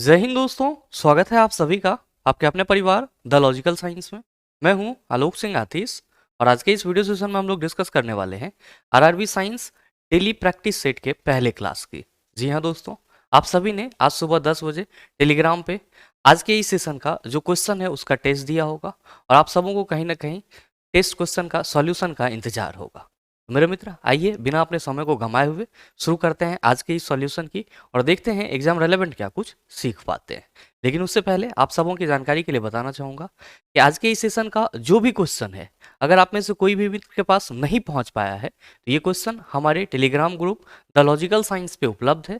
जय हिंद दोस्तों, स्वागत है आप सभी का आपके अपने परिवार द लॉजिकल साइंस में। मैं हूं आलोक सिंह आतिश और आज के इस वीडियो सेशन में हम लोग डिस्कस करने वाले हैं RRB science daily practice set के पहले क्लास की। जी हां दोस्तों, आप सभी ने आज सुबह 10 बजे टेलीग्राम पे आज के इस सेशन का जो क्वेश्चन है उसका टेस्ट दिया होगा और आप सबों को कहीं ना कहीं टेस्ट क्वेश्चन का सॉल्यूशन का इंतजार होगा। मेरे मित्र, आइए बिना अपने समय को गंवाए हुए शुरू करते हैं आज के इस सॉल्यूशन की और देखते हैं एग्जाम रेलेवेंट क्या कुछ सीख पाते हैं। लेकिन उससे पहले आप सबों की जानकारी के लिए बताना चाहूँगा कि आज के इस सेशन का जो भी क्वेश्चन है, अगर आप में से कोई भी मित्र के पास नहीं पहुँच पाया है तो ये क्वेश्चन हमारे Telegram group the logical science पे उपलब्ध है,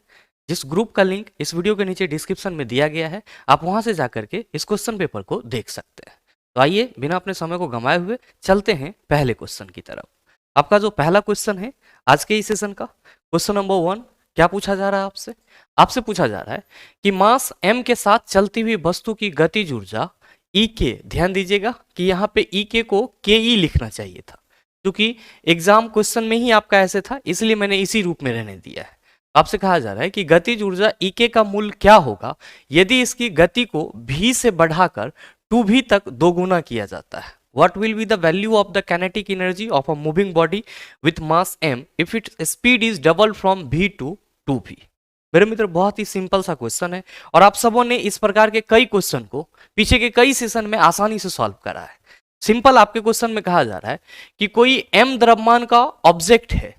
जिस ग्रुप का लिंक इस वीडियो के नीचे डिस्क्रिप्शन में दिया गया है। आप वहाँ से जाकर के इस क्वेश्चन पेपर को देख सकते हैं। तो आइए बिना अपने समय को गंवाए हुए चलते हैं पहले क्वेश्चन की तरफ। आपका जो पहला क्वेश्चन है आज के इस सेशन का, क्वेश्चन नंबर 1, क्या पूछा जा रहा है आपसे? आपसे पूछा जा रहा है कि मास m के साथ चलती हुई वस्तु की गतिज ऊर्जा E के, ध्यान दीजिएगा कि यहाँ पे E के को KE लिखना चाहिए था, क्योंकि एग्जाम क्वेश्चन में ही आपका ऐसे था, इसलिए मैंने इसी रूप में रहने दिया है। आपसे कहा जा रहा है कि गतिज ऊर्जा E के का मूल्य क्या होगा यदि इसकी गति को v से बढ़ाकर 2v तक दोगुना किया जाता है। What will be the value of the kinetic energy of a moving body with mass m if its speed is doubled from v to 2v? मेरे मित्र, बहुत ही सिंपल सा क्वेश्चन है और आप सबों ने इस प्रकार के कई क्वेश्चन को पीछे के कई सेशन में आसानी से सॉल्व करा है। सिंपल आपके क्वेश्चन में कहा जा रहा है कि कोई m द्रव्यमान का ऑब्जेक्ट है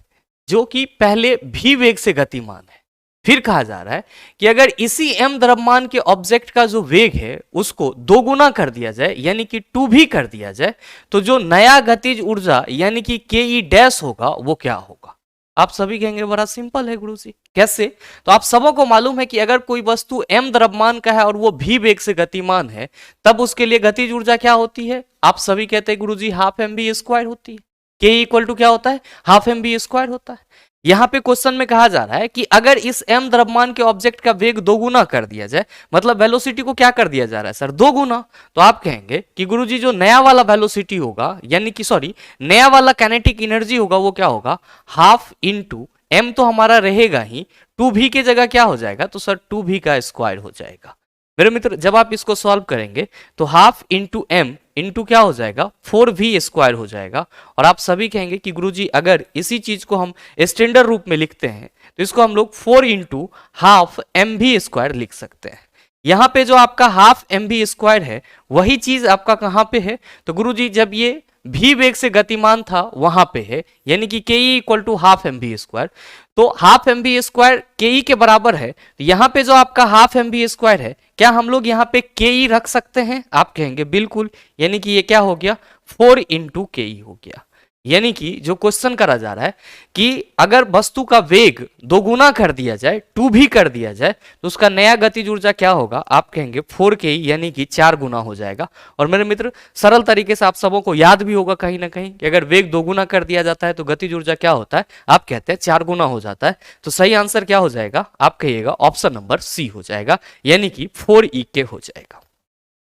जो कि पहले v वेग से गतिमान है। फिर कहा जा रहा है कि अगर इसी m द्रव्यमान के ऑब्जेक्ट का जो वेग है उसको दोगुना कर दिया जाए, यानी कि 2v कर दिया जाए, तो जो नया गतिज ऊर्जा यानी कि ke डैश होगा वो क्या होगा? आप सभी कहेंगे बड़ा सिंपल है गुरुजी, कैसे? तो आप सबों को मालूम है कि अगर कोई वस्तु m द्रव्यमान का है और वो v वेग से गतिमान है, तब उसके लिए गतिज ऊर्जा क्या होती है? आप सभी कहते हैं गुरुजी हाफ mv स्क्वायर होती है। k इक्वल टू क्या होता है? हाफ mv स्क्वायर होता है। यहाँ पे क्वेश्चन में कहा जा रहा है कि अगर इस m द्रव्यमान के ऑब्जेक्ट का वेग दोगुना कर दिया जाए, मतलब वेलोसिटी को क्या कर दिया जा रहा है सर? दोगुना। तो आप कहेंगे कि गुरुजी जो नया वाला वेलोसिटी होगा, यानी कि सॉरी नया वाला काइनेटिक एनर्जी होगा, वो क्या होगा? हाफ इंटू m तो हमारा रहेगा ही, 2v के जगह क्या हो जाएगा? तो सर 2v का स्क्वायर हो जाएगा। मेरे मित्र, जब आप इसको सॉल्व करेंगे तो हाफ इंटू m इंटू क्या हो जाएगा? 4v स्क्वायर हो जाएगा। और आप सभी कहेंगे कि गुरुजी अगर इसी चीज को हम स्टैंडर्ड रूप में लिखते हैं तो इसको हम लोग 4 इंटू हाफ mv स्क्वायर लिख सकते हैं। यहाँ पे जो आपका हाफ mv स्क्वायर है वही चीज आपका कहाँ पे है? तो गुरुजी जब ये v वेग से गतिमान था वहां पे है, यानी कि ke equal to half mv square. तो हाफ mv स्क्वायर ke के बराबर है, तो यहाँ पे जो आपका हाफ mv स्क्वायर है, क्या हम लोग यहाँ पे ke रख सकते हैं? आप कहेंगे बिल्कुल, यानी कि ये क्या हो गया? 4 इंटू ke हो गया। यानी कि जो क्वेश्चन करा जा रहा है कि अगर वस्तु का वेग दोगुना कर दिया जाए, 2v कर दिया जाए, तो उसका नया गतिज ऊर्जा क्या होगा? आप कहेंगे 4k, यानी कि 4 गुना हो जाएगा। और मेरे मित्र, सरल तरीके से आप सबों को याद भी होगा कहीं ना कहीं कि अगर वेग दोगुना कर दिया जाता है तो गतिज ऊर्जा क्या होता है? आप कहते हैं 4 गुना हो जाता है। तो सही आंसर क्या हो जाएगा? आप कहिएगा ऑप्शन नंबर सी हो जाएगा, यानी कि 4ek हो जाएगा।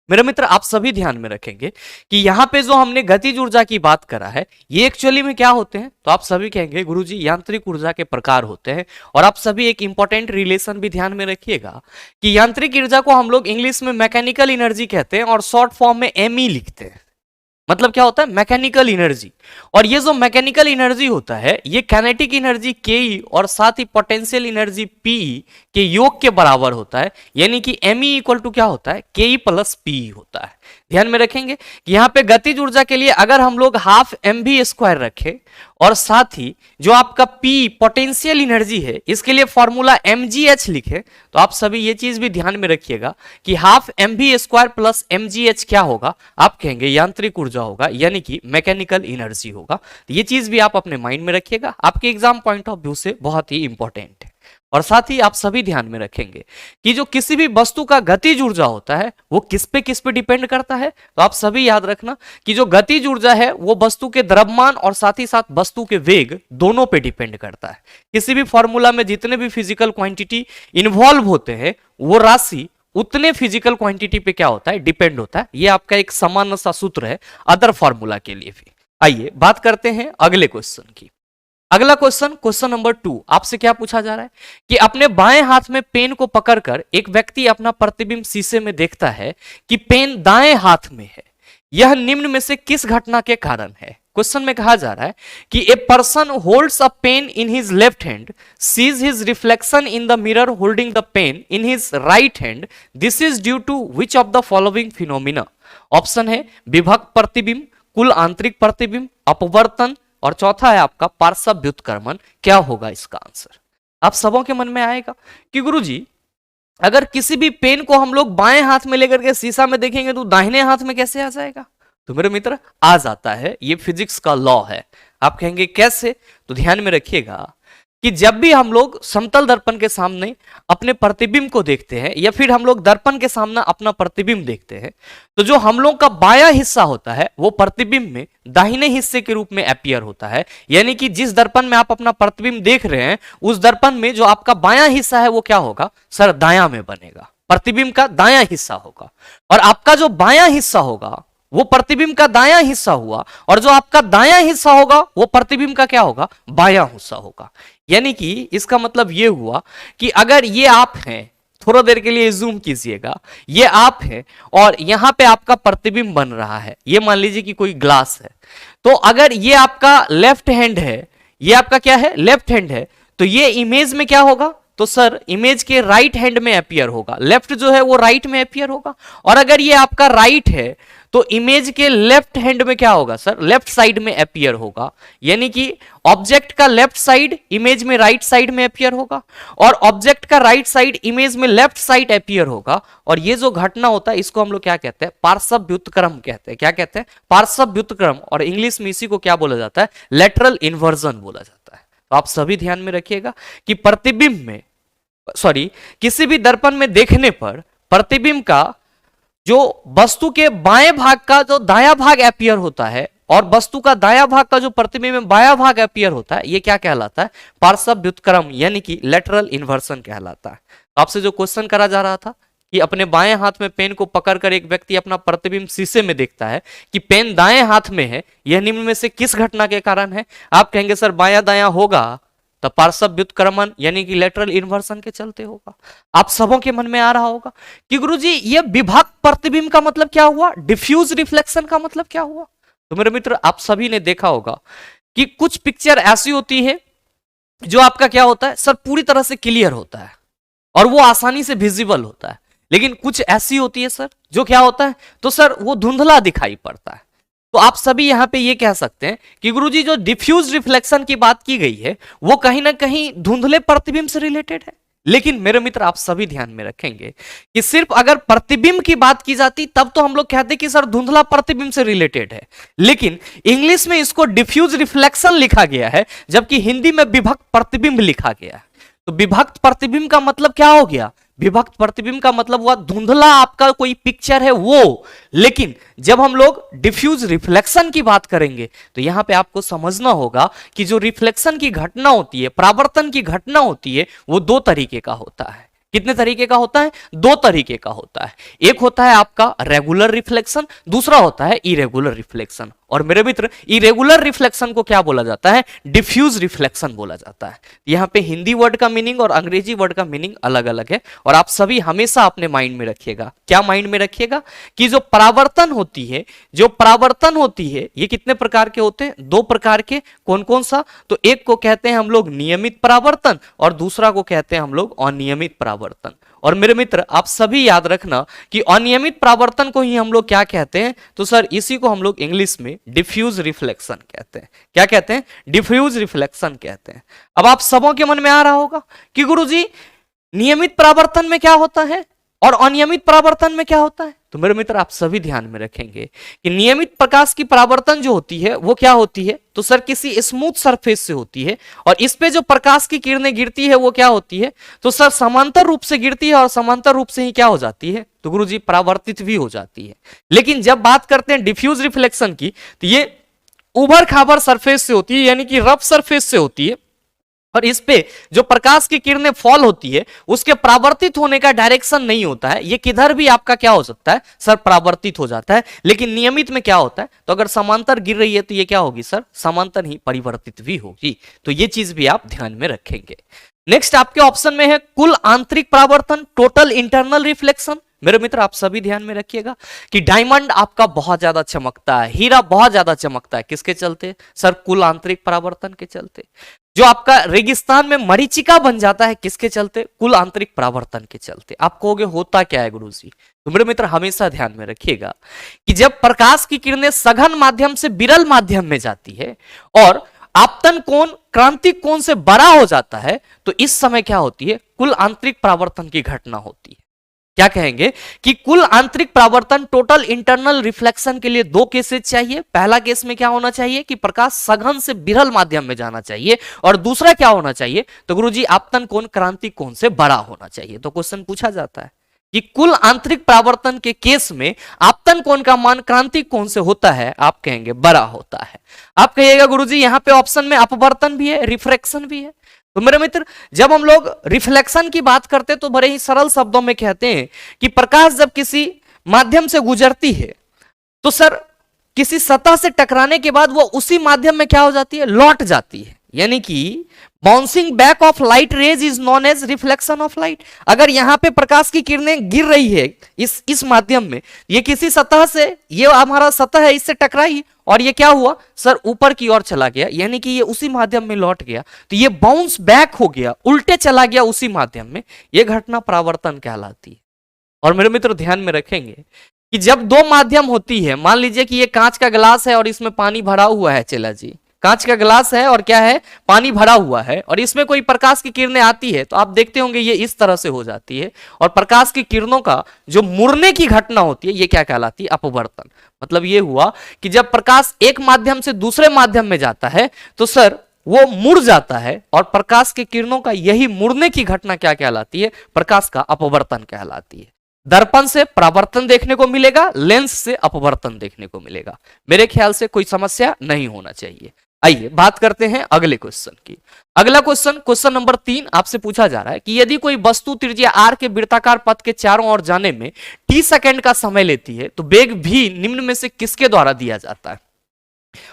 मेरे मित्र, आप सभी ध्यान में रखेंगे कि यहाँ पे जो हमने गतिज ऊर्जा की बात करा है, ये एक्चुअली में क्या होते हैं? तो आप सभी कहेंगे गुरुजी यांत्रिक ऊर्जा के प्रकार होते हैं। और आप सभी एक इंपॉर्टेंट रिलेशन भी ध्यान में रखिएगा कि यांत्रिक ऊर्जा को हम लोग इंग्लिश में मैकेनिकल एनर्जी कहते हैं और शॉर्ट फॉर्म में me लिखते हैं। मतलब क्या होता है? Mechanical energy. और ये जो मैकेनिकल एनर्जी होता है ये काइनेटिक एनर्जी ke और साथ ही पोटेंशियल एनर्जी Pe के योग के बराबर होता है, यानी कि me इक्वल टू क्या होता है? ke प्लस Pe होता है। ध्यान में रखेंगे कि यहाँ पे गतिज ऊर्जा के लिए अगर हम लोग हाफ mv स्क्वायर रखें और साथ ही जो आपका P पोटेंशियल एनर्जी है इसके लिए फॉर्मूला mgh लिखे, तो आप सभी ये चीज भी ध्यान में रखिएगा कि half mv square plus mgh क्या होगा? आप कहेंगे यांत्रिक ऊर्जा होगा, यानी कि मैकेनिकल एनर्जी होगा। तो ये चीज भी आप अपने माइंड में रखिएगा, आपके एग्जाम पॉइंट ऑफ व्यू से बहुत ही इंपॉर्टेंट है। और साथ ही आप सभी ध्यान में रखेंगे कि जो किसी भी वस्तु का गतिज ऊर्जा होता है वो किस पे डिपेंड करता है? तो आप सभी याद रखना कि जो गतिज ऊर्जा है वो वस्तु के द्रव्यमान और साथ ही साथ वस्तु के वेग दोनों पे डिपेंड करता है। किसी भी फॉर्मूला में जितने भी फिजिकल क्वांटिटी इन्वॉल्व होते हैं वो राशि उतने फिजिकल क्वांटिटी पे क्या होता है? डिपेंड होता है। ये आपका एक सामान्य सा सूत्र है अदर फॉर्मूला के लिए भी। आइए बात करते हैं अगले क्वेश्चन की। अगला क्वेश्चन, क्वेश्चन नंबर 2, आपसे क्या पूछा जा रहा है कि अपने बाएं हाथ में पेन को पकड़कर एक व्यक्ति अपना प्रतिबिंब शीशे में देखता है कि पेन दाएं हाथ में है, यह निम्न में से किस घटना के कारण है। क्वेश्चन में कहा जा रहा है कि a person holds a pen in his left hand, sees his reflection in the mirror holding the pen in his right hand, this is due to which of the following phenomena. Option है विभक्त प्रतिबिंब, कुल आंतरिक प्रतिबिंब, अपवर्तन, और चौथा है आपका पार्श्व व्युत्क्रमण। क्या होगा इसका आंसर? आप सबों के मन में आएगा कि गुरुजी अगर किसी भी पेन को हम लोग बाएं हाथ में लेकर के शीशा में देखेंगे तो दाहिने हाथ में कैसे आ जाएगा? तो मेरे मित्र आ जाता है, ये फिजिक्स का लॉ है। आप कहेंगे कैसे? तो ध्यान में रखिएगा कि जब भी हम लोग समतल दर्पण के सामने अपने प्रतिबिंब को देखते हैं या फिर हम लोग दर्पण के सामने अपना प्रतिबिंब देखते हैं, तो जो हम लोग का बायां हिस्सा होता है वो प्रतिबिंब में दाहिने हिस्से के रूप में अपीयर होता है। यानी कि जिस दर्पण में आप अपना प्रतिबिंब देख रहे हैं उस दर्पण में जो आपका बायां हिस्सा है वो क्या होगा सर? दायां में बनेगा, प्रतिबिंब का दायां हिस्सा होगा। और आपका जो बायां हिस्सा होगा वो प्रतिबिंब का दायां हिस्सा हुआ, और जो आपका दायां हिस्सा होगा वो प्रतिबिंब का क्या होगा? बायां हिस्सा होगा। यानी कि इसका मतलब ये हुआ कि अगर ये आप हैं, थोड़ा देर के लिए जूम कीजिएगा, ये आप हैं और यहां पे आपका प्रतिबिंब बन रहा है, ये मान लीजिए कि कोई ग्लास है, तो अगर ये आपका लेफ्ट हैंड है, ये आपका क्या है? लेफ्ट हैंड है, तो ये इमेज में क्या होगा? तो सर इमेज के राइट हैंड में अपीयर होगा, लेफ्ट जो है वो राइट में अपीयर होगा। और अगर ये आपका राइट है तो इमेज के लेफ्ट हैंड में क्या होगा सर? लेफ्ट साइड में अपीयर होगा। यानी कि ऑब्जेक्ट का लेफ्ट साइड इमेज में राइट साइड में अपीयर होगा, और ऑब्जेक्ट का राइट साइड इमेज में लेफ्ट साइड अपीयर होगा। और ये जो घटना होता है इसको हम लोग क्या कहते हैं? पार्श्व व्युत्क्रम कहते हैं। क्या कहते हैं? पार्श्व व्युत्क्रम। और इंग्लिश में इसी को क्या बोला जाता है? लेटरल इन्वर्जन बोला जाता है। तो आप सभी ध्यान में रखिएगा कि प्रतिबिंब में किसी भी दर्पण में देखने पर प्रतिबिंब का जो वस्तु के बाएं भाग का जो दायां भाग अपीयर होता है और वस्तु का दायां भाग का जो प्रतिबिंब में बायां भाग अपीयर होता है, ये क्या कहलाता है? पार्श्व व्युत्क्रम यानी कि लेटरल इन्वर्सन कहलाता है। आपसे जो क्वेश्चन करा जा रहा था कि अपने बाएं हाथ में पेन को पकड़कर एक व्यक्ति अपना प्रतिबिंब शीशे में देखता है कि पेन दाएं हाथ में है, यह निम्न में से किस घटना के कारण है? आप कहेंगे सर बायां दायां होगा तो पार्श्व व्युत्क्रमण यानी कि लेटरल इन्वर्सन के चलते होगा। आप सबों के मन में आ रहा होगा कि गुरुजी ये विभक्त प्रतिबिंब का मतलब क्या हुआ? डिफ्यूज रिफ्लेक्शन का मतलब क्या हुआ? तो मेरे मित्र आप सभी ने देखा होगा कि कुछ पिक्चर ऐसी होती है जो आपका क्या होता है सर? पूरी तरह से क्लियर होता है और वो आसानी से विजिबल होता है, लेकिन कुछ ऐसी होती है सर जो क्या होता है? तो सर वो धुंधला दिखाई पड़ता है। तो आप सभी यहां पे ये कह सकते हैं कि गुरुजी जो डिफ्यूज रिफ्लेक्शन की बात की गई है वो कहीं ना कहीं धुंधले प्रतिबिंब से रिलेटेड है। लेकिन मेरे मित्र आप सभी ध्यान में रखेंगे कि सिर्फ अगर प्रतिबिंब की बात की जाती तब तो हम लोग कहते कि सर धुंधला प्रतिबिंब से रिलेटेड है, लेकिन इंग्लिश में इसको डिफ्यूज रिफ्लेक्शन लिखा गया है जबकि हिंदी में विभक्त प्रतिबिंब लिखा गया है। तो विभक्त प्रतिबिंब का मतलब क्या हो गया? विभक्त प्रतिबिंब का मतलब हुआ धुंधला आपका कोई पिक्चर है वो। लेकिन जब हम लोग डिफ्यूज रिफ्लेक्शन की बात करेंगे तो यहां पे आपको समझना होगा कि जो रिफ्लेक्शन की घटना होती है, परावर्तन की घटना होती है, वो दो तरीके का होता है। कितने तरीके का होता है? दो तरीके का होता है। एक होता है आपका रेगुलर रिफ्लेक्शन, दूसरा होता है इरेगुलर रिफ्लेक्शन। और मेरे मित्र इरेगुलर रिफ्लेक्शन को क्या बोला जाता है? डिफ्यूज रिफ्लेक्शन बोला जाता है। यहाँ पे हिंदी वर्ड का मीनिंग और अंग्रेजी वर्ड का मीनिंग अलग अलग है, और आप सभी हमेशा अपने माइंड में रखिएगा। क्या माइंड में रखिएगा? कि जो परावर्तन होती है ये कितने प्रकार के होते हैं? दो प्रकार के। कौन कौन सा? तो एक को कहते हैं हम लोग नियमित परावर्तन और दूसरा को कहते हैं हम लोग अनियमित परावर्तन। और मेरे मित्र आप सभी याद रखना कि अनियमित परावर्तन को ही हम लोग क्या कहते हैं? तो सर इसी को हम लोग इंग्लिश में डिफ्यूज रिफ्लेक्शन कहते हैं। क्या कहते हैं? डिफ्यूज रिफ्लेक्शन कहते हैं। अब आप सबों के मन में आ रहा होगा कि गुरुजी नियमित परावर्तन में क्या होता है और अनियमित परावर्तन में क्या होता है? तो मेरे मित्र आप सभी ध्यान में रखेंगे कि नियमित प्रकाश की परावर्तन जो होती है वो क्या होती है? तो सर किसी स्मूथ सरफेस से होती है, और इस पे जो प्रकाश की किरणें गिरती है वो क्या होती है? तो सर समांतर रूप से गिरती है और समांतर रूप से ही क्या हो जाती है? तो गुरुजी परावर्तित भी हो जाती है। लेकिन जब बात करते हैं डिफ्यूज रिफ्लेक्शन की तो ये उभर खाबर सरफेस से होती है, यानी कि रफ सरफेस से होती है, और इस पे जो प्रकाश की किरणें फॉल होती है उसके परावर्तित होने का डायरेक्शन नहीं होता है, ये किधर भी आपका क्या हो सकता है सर, परावर्तित हो जाता है। लेकिन नियमित में क्या होता है, तो अगर समांतर गिर रही है तो ये क्या होगी सर, समांतर ही परिवर्तित भी होगी। तो ये चीज भी आप ध्यान में रखेंगे। नेक्स्ट आपके ऑप्शन में है कुल आंतरिक परावर्तन, टोटल इंटरनल रिफ्लेक्शन। मेरे मित्र आप सभी ध्यान में रखिएगा कि डायमंड आपका बहुत ज्यादा चमकता है, हीरा बहुत ज्यादा चमकता है, किसके चलते सर, कुल आंतरिक परावर्तन के चलते। जो आपका रेगिस्तान में मरीचिका बन जाता है, किसके चलते, कुल आंतरिक परावर्तन के चलते। आप कहोगे होता क्या है गुरुजी, तो मेरे मित्र हमेशा ध्यान में रखिएगा कि जब प्रकाश की किरणें सघन माध्यम से विरल माध्यम में जाती है और आपतन कोण क्रांतिक कोण से बड़ा हो जाता है, तो इस समय क्या होती है, कुल आंतरिक परावर्तन की घटना होती है। क्या कहेंगे कि कुल आंतरिक परावर्तन, टोटल इंटरनल रिफ्लेक्शन के लिए दो केसेस चाहिए। पहला केस में क्या होना चाहिए कि प्रकाश सघन से विरल माध्यम में जाना चाहिए, और दूसरा क्या होना चाहिए, तो गुरुजी आपतन कोण क्रांतिक कोण से बड़ा होना चाहिए। तो क्वेश्चन पूछा जाता है कि कुल आंतरिक परावर्तन के केस में आपतन कोण का मान क्रांतिक कोण से होता है, आप कहेंगे बड़ा होता है। आप कहिएगा गुरुजी यहां पे ऑप्शन में अपवर्तन भी है, रिफ्रैक्शन भी है। तो मेरे मित्र जब हम लोग रिफ्लेक्शन की बात करते हैं तो बड़े ही सरल शब्दों में कहते हैं कि प्रकाश जब किसी माध्यम से गुजरती है तो सर किसी सतह से टकराने के बाद वो उसी माध्यम में क्या हो जाती है, लौट जाती है। यानी कि bouncing back of light rays is known as reflection of light. अगर यहां पे प्रकाश की किरणें गिर रही है इस माध्यम में, ये किसी सतह से, ये हमारा सतह है, इससे टकराई और ये क्या हुआ सर, ऊपर की ओर चला गया, यानी कि ये उसी माध्यम में लौट गया, तो ये बाउंस बैक हो गया, उल्टे चला गया उसी माध्यम में, ये घटना परावर्तन कहलाती है। और मेरे मित्र ध्यान में रखेंगे कि जब दो माध्यम होती है, मान लीजिए कि ये कांच का गिलास है और इसमें पानी भरा हुआ है, चला जी कांच का गिलास है और क्या है, पानी भरा हुआ है, और इसमें कोई प्रकाश की किरणें आती है तो आप देखते होंगे ये इस तरह से हो जाती है, और प्रकाश की किरणों का जो मुड़ने की घटना होती है ये क्या कहलाती है, अपवर्तन। मतलब ये हुआ कि जब प्रकाश एक माध्यम से दूसरे माध्यम में जाता है तो सर वो मुड़ जाता है, और प्रकाश की किरणों का यही मुड़ने की घटना क्या कहलाती है, प्रकाश का अपवर्तन कहलाती है। दर्पण से परावर्तन देखने को मिलेगा, लेंस से अपवर्तन देखने को मिलेगा। मेरे ख्याल से कोई समस्या नहीं होना चाहिए। आइए बात करते हैं अगले क्वेश्चन की। अगला क्वेश्चन नंबर 3 आपसे पूछा जा रहा है कि यदि कोई वस्तु त्रिज्या r के वृत्ताकार पथ के चारों ओर जाने में t सेकंड का समय लेती है तो वेग v निम्न में से किसके द्वारा दिया जाता है।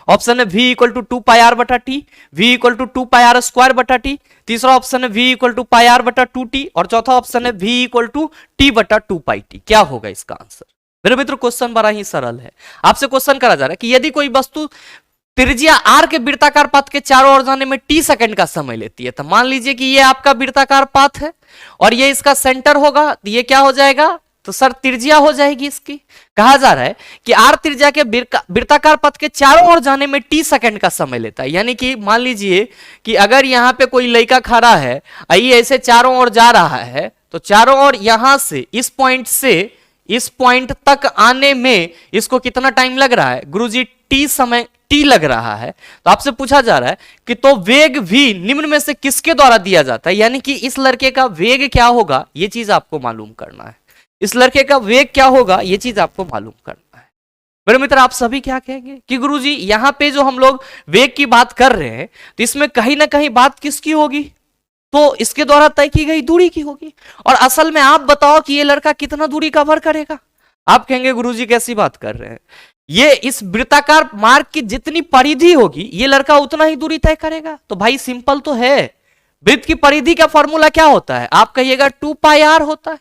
ऑप्शन है v equal to 2 pi r बटा T, v equal to 2 pi r square बटा टी, तीसरा ऑप्शन है v equal to pi r बटा 2t, और चौथा ऑप्शन है v इक्वल टू t बटा 2 पाई टी। क्या होगा इसका आंसर। मेरे मित्र क्वेश्चन बड़ा ही सरल है। आपसे क्वेश्चन करा जा रहा है कि यदि कोई वस्तु त्रिज्या r के वृत्ताकार पथ के चारों ओर जाने में t सेकंड का समय लेती है, तो मान लीजिए कि ये आपका वृत्ताकार पथ है और ये इसका सेंटर होगा, तो ये क्या हो जाएगा, तो सर त्रिज्या हो जाएगी इसकी। कहा जा रहा है कि r त्रिज्या के वृत्ताकार पथ के चारों ओर जाने में t सेकंड का समय लेता है। यानी कि मान लीजिए कि अगर यहाँ पे कोई लड़का खड़ा है, ये ऐसे चारों ओर जा रहा है, तो चारों ओर यहां से इस पॉइंट तक आने में इसको कितना टाइम लग रहा है गुरुजी, t लग रहा है। तो आपसे पूछा जा रहा है कि तो वेग v निम्न में से किसके द्वारा दिया जाता है, यानी कि इस लड़के का वेग क्या होगा, ये चीज आपको मालूम करना है। इस लड़के का वेग क्या होगा, ये चीज आपको मालूम करना है। मेरे मित्र आप सभी क्या कहेंगे कि गुरुजी यहां पे जो हम लोग वेग की बात कर रहे हैं तो इसमें कहीं ना कहीं बात किसकी होगी, तो इसके द्वारा तय की गई दूरी की होगी। और असल में आप बताओ कि ये लड़का कितना दूरी कवर करेगा। आप कहेंगे गुरुजी कैसी बात कर रहे हैं, ये इस वृत्ताकार मार्ग की जितनी परिधि होगी ये लड़का उतना ही दूरी तय करेगा। तो भाई सिंपल तो है, वृत्त की परिधि का फॉर्मूला क्या होता है, आप कहिएगा 2 पाई r होता है।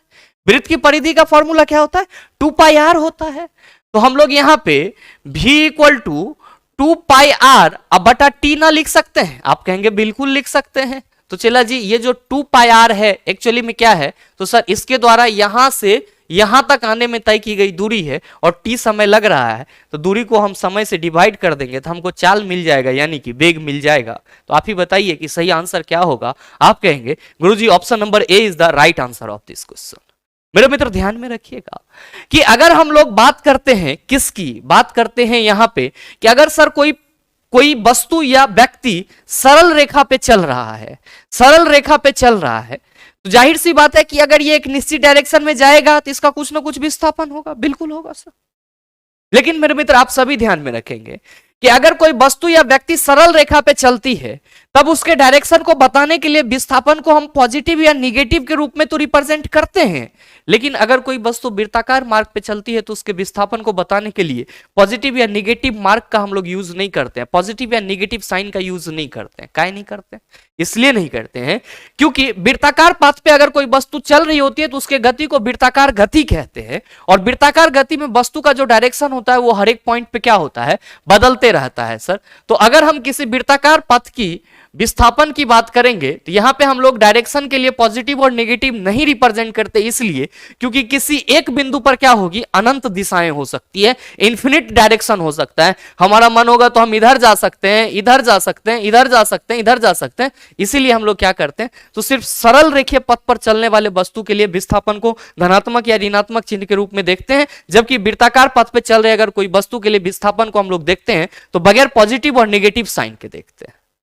वृत्त की परिधि का फॉर्मूला क्या होता है, 2 पाई r होता है। तो हम लोग यहां पे v equal to 2 pi r अब बटा t ना लिख सकते हैं, आप कहेंगे बिल्कुल लिख सकते हैं। तो चला जी ये जो 2 पाई r है एक्चुअली में क्या है, तो सर इसके द्वारा यहां से यहां तक आने में तय की गई दूरी है और t समय लग रहा है, तो दूरी को हम समय से डिवाइड कर देंगे तो हमको चाल मिल जाएगा, यानी कि वेग मिल जाएगा। तो आप ही बताइए कि सही आंसर क्या होगा। आप कहेंगे गुरुजी option number A is the right answer of this question. मेरे मित्र ध्यान में रखिएगा कि अगर हम लोग बात करते हैं किसकी, बात करते हैं यहां पे कि अगर सर कोई वस्तु या व्यक्ति सरल रेखा पे चल रहा है, सरल रेखा पे चल रहा है, तो जाहिर सी बात है कि अगर ये एक निश्चित डायरेक्शन में जाएगा तो इसका कुछ ना कुछ विस्थापन होगा, बिल्कुल होगा सर। लेकिन मेरे मित्र आप सभी ध्यान में रखेंगे कि अगर कोई वस्तु या व्यक्ति सरल रेखा पे चलती है तब उसके डायरेक्शन को बताने के लिए विस्थापन को हम पॉजिटिव या निगेटिव के रूप में तो रिप्रेजेंट करते हैं, लेकिन अगर कोई वस्तु वृत्ताकार मार्ग पे चलती है तो उसके विस्थापन को बताने के लिए पॉजिटिव या निगेटिव मार्ग का हम लोग यूज नहीं करते हैं, पॉजिटिव या निगेटिव साइन का यूज नहीं करते हैं। काहे नहीं करते हैं? इसलिए नहीं करते हैं क्योंकि वृत्ताकार पथ पे अगर कोई वस्तु चल रही होती है तो उसके गति को वृत्ताकार गति कहते हैं, और वृत्ताकार गति में वस्तु का जो डायरेक्शन होता है वो हर एक पॉइंट पे क्या होता है, बदलते रहता है सर। तो अगर हम किसी वृत्ताकार पथ की विस्थापन की बात करेंगे तो यहां पे हम लोग डायरेक्शन के लिए पॉजिटिव और नेगेटिव नहीं रिप्रेजेंट करते, इसलिए क्योंकि किसी एक बिंदु पर क्या होगी, अनंत दिशाएं हो सकती है, इन्फिनिट डायरेक्शन हो सकता है। हमारा मन होगा तो हम इधर जा सकते हैं, इधर जा सकते हैं, इधर जा सकते हैं, इधर जा सकते हैं। इसीलिए हम लोग क्या करते हैं, तो सिर्फ सरल रेखीय पथ पर चलने वाले वस्तु के लिए विस्थापन को धनात्मक या ऋणात्मक चिन्ह के रूप में देखते हैं, जबकि वृत्ताकार पथ पर चल रहे अगर कोई वस्तु के लिए विस्थापन को हम लोग देखते हैं तो बगैर पॉजिटिव और नेगेटिव साइन के देखते हैं।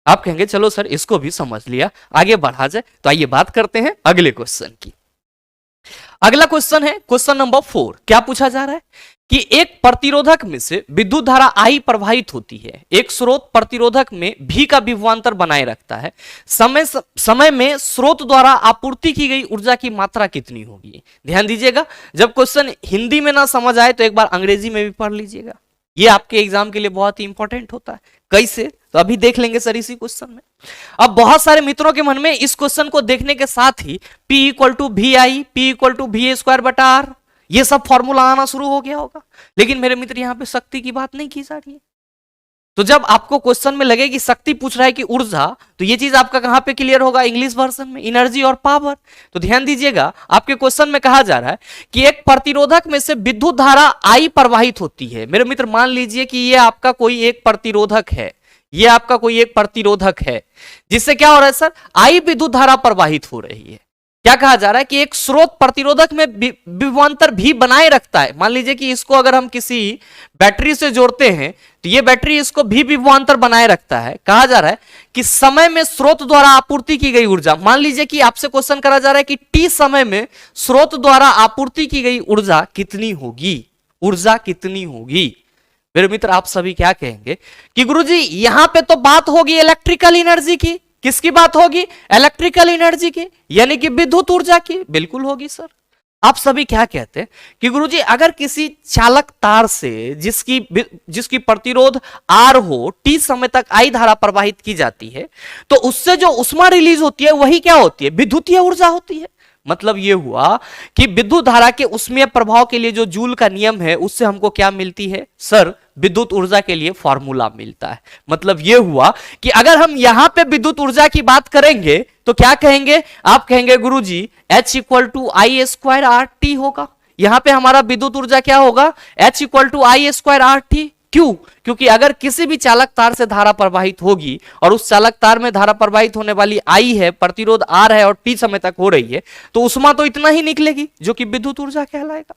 आप कहेंगे चलो सर इसको भी समझ लिया, आगे बढ़ा जाए। तो आइए बात करते हैं अगले क्वेश्चन की। अगला क्वेश्चन है क्वेश्चन नंबर 4। क्या पूछा जा रहा है कि एक प्रतिरोधक में से विद्युत धारा I प्रवाहित होती है, एक स्रोत प्रतिरोधक में V का विभवांतर बनाए रखता है, समय में स्रोत द्वारा आपूर्ति की गई ऊर्जा की मात्रा कितनी होगी। ध्यान दीजिएगा, जब क्वेश्चन हिंदी में ना समझ आए तो एक बार अंग्रेजी में भी पढ़ लीजिएगा, ये आपके एग्जाम के लिए बहुत ही इंपॉर्टेंट होता है। कैसे, तो अभी देख लेंगे सर इसी क्वेश्चन में। अब बहुत सारे मित्रों के मन में इस क्वेश्चन को देखने के साथ ही P equal to V I, P equal to V square बटा आर, ये सब फॉर्मूला आना शुरू हो गया होगा। लेकिन मेरे मित्र यहाँ पे शक्ति की बात नहीं की जा रही है। तो जब आपको क्वेश्चन में लगे कि शक्ति पूछ रहा है कि ऊर्जा, तो ये चीज आपका कहां पे क्लियर होगा, इंग्लिश वर्जन में, एनर्जी और पावर। तो ध्यान दीजिएगा, आपके क्वेश्चन में कहा जा रहा है कि एक प्रतिरोधक में से विद्युत धारा I प्रवाहित होती है। मेरे मित्र मान लीजिए कि ये आपका कोई एक प्रतिरोधक है, ये आपका कोई एक प्रतिरोधक है, जिससे क्या हो रहा है सर, I विद्युत धारा प्रवाहित हो रही है। क्या कहा जा रहा है कि एक स्रोत प्रतिरोधक में विभवांतर भी बनाए रखता है। मान लीजिए कि इसको अगर हम किसी बैटरी से जोड़ते हैं तो ये बैटरी इसको भी विभवांतर बनाए रखता है। कहा जा रहा है कि समय में स्रोत द्वारा आपूर्ति की गई ऊर्जा, मान लीजिए कि आपसे क्वेश्चन करा जा रहा है कि T समय में स्रोत द्वारा आपूर्ति की गई ऊर्जा कितनी होगी, ऊर्जा कितनी होगी। मेरे मित्र आप सभी क्या कहेंगे कि गुरुजी यहां पे तो बात होगी इलेक्ट्रिकल एनर्जी की। किसकी बात होगी, इलेक्ट्रिकल एनर्जी की, यानी कि विद्युत ऊर्जा की। बिल्कुल होगी सर। आप सभी क्या कहते हैं कि गुरुजी अगर किसी चालक तार से जिसकी प्रतिरोध R हो, T समय तक I धारा प्रवाहित की जाती है, तो उससे जो ऊष्मा रिलीज होती है वही क्या होती है, विद्युतीय ऊर्जा होती है। मतलब यह हुआ कि विद्युत धारा के ऊष्मीय प्रभाव के लिए जो जूल का नियम है उससे हमको क्या मिलती है सर, विद्युत ऊर्जा के लिए फॉर्मूला मिलता है। मतलब यह हुआ कि अगर हम यहां पे विद्युत ऊर्जा की बात करेंगे तो क्या कहेंगे, आप कहेंगे गुरुजी H equal to I square R T होगा। यहां पे हमारा विद्युत ऊर्जा क्या होगा, H equal to I square R T. क्यों, क्योंकि अगर किसी भी चालक तार से धारा प्रवाहित होगी और उस चालक तार में धारा प्रवाहित होने वाली I है, प्रतिरोध R है और T समय तक हो रही है, तो ऊष्मा तो इतना ही निकलेगी जो कि विद्युत ऊर्जा कहलाएगा।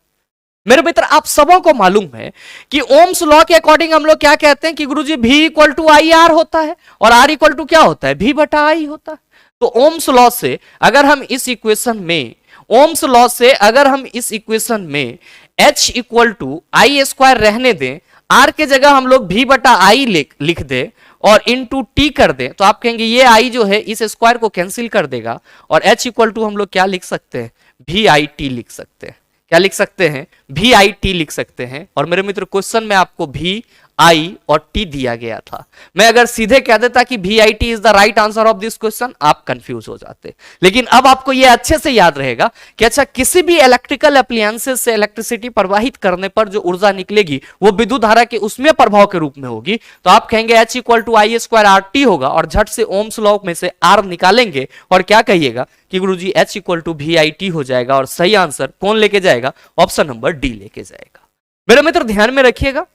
मेरे मित्र आप सबों को मालूम है कि ओम्स लॉ के अकॉर्डिंग हम लोग क्या कहते हैं कि गुरुजी V equal to I R होता है और R इक्वल टू क्या होता है, V बटा I होता है। तो ओम्स लॉ से अगर हम इस इक्वेशन में, ओम्स लॉ से अगर हम इस इक्वेशन में H equal to I square रहने दें, R के जगह हम लोग V बटा I लिख दे और इनटू T कर दे, तो आप कहेंगे ये I जो है इस स्क्वायर को कैंसिल कर देगा और H इक्वल टू हम लोग क्या लिख सकते हैं, VIT लिख सकते हैं। क्या लिख सकते हैं, VIT लिख सकते हैं। और मेरे मित्र क्वेश्चन में आपको V, I और T दिया गया था। मैं अगर सीधे कह देता कि VIT is the right answer of this question, आप कंफ्यूज हो जाते। लेकिन अब आपको यह अच्छे से याद रहेगा कि अच्छा किसी भी इलेक्ट्रिकल एप्लायंसेस से इलेक्ट्रिसिटी प्रवाहित करने पर जो ऊर्जा निकलेगी वो विद्युत धारा के उसमें प्रभाव के रूप में होगी। तो आप कहेंगे H equal to I square R T होगा और झट से ओम्स लॉ में से R निकालेंगे और क्या कहिएगा कि गुरुजी H इक्वल टू VIT हो जाएगा। और सही आंसर कौन लेके जाएगा, ऑप्शन नंबर डी लेके जाएगा। मेरे मित्र ध्यान में रखिएगा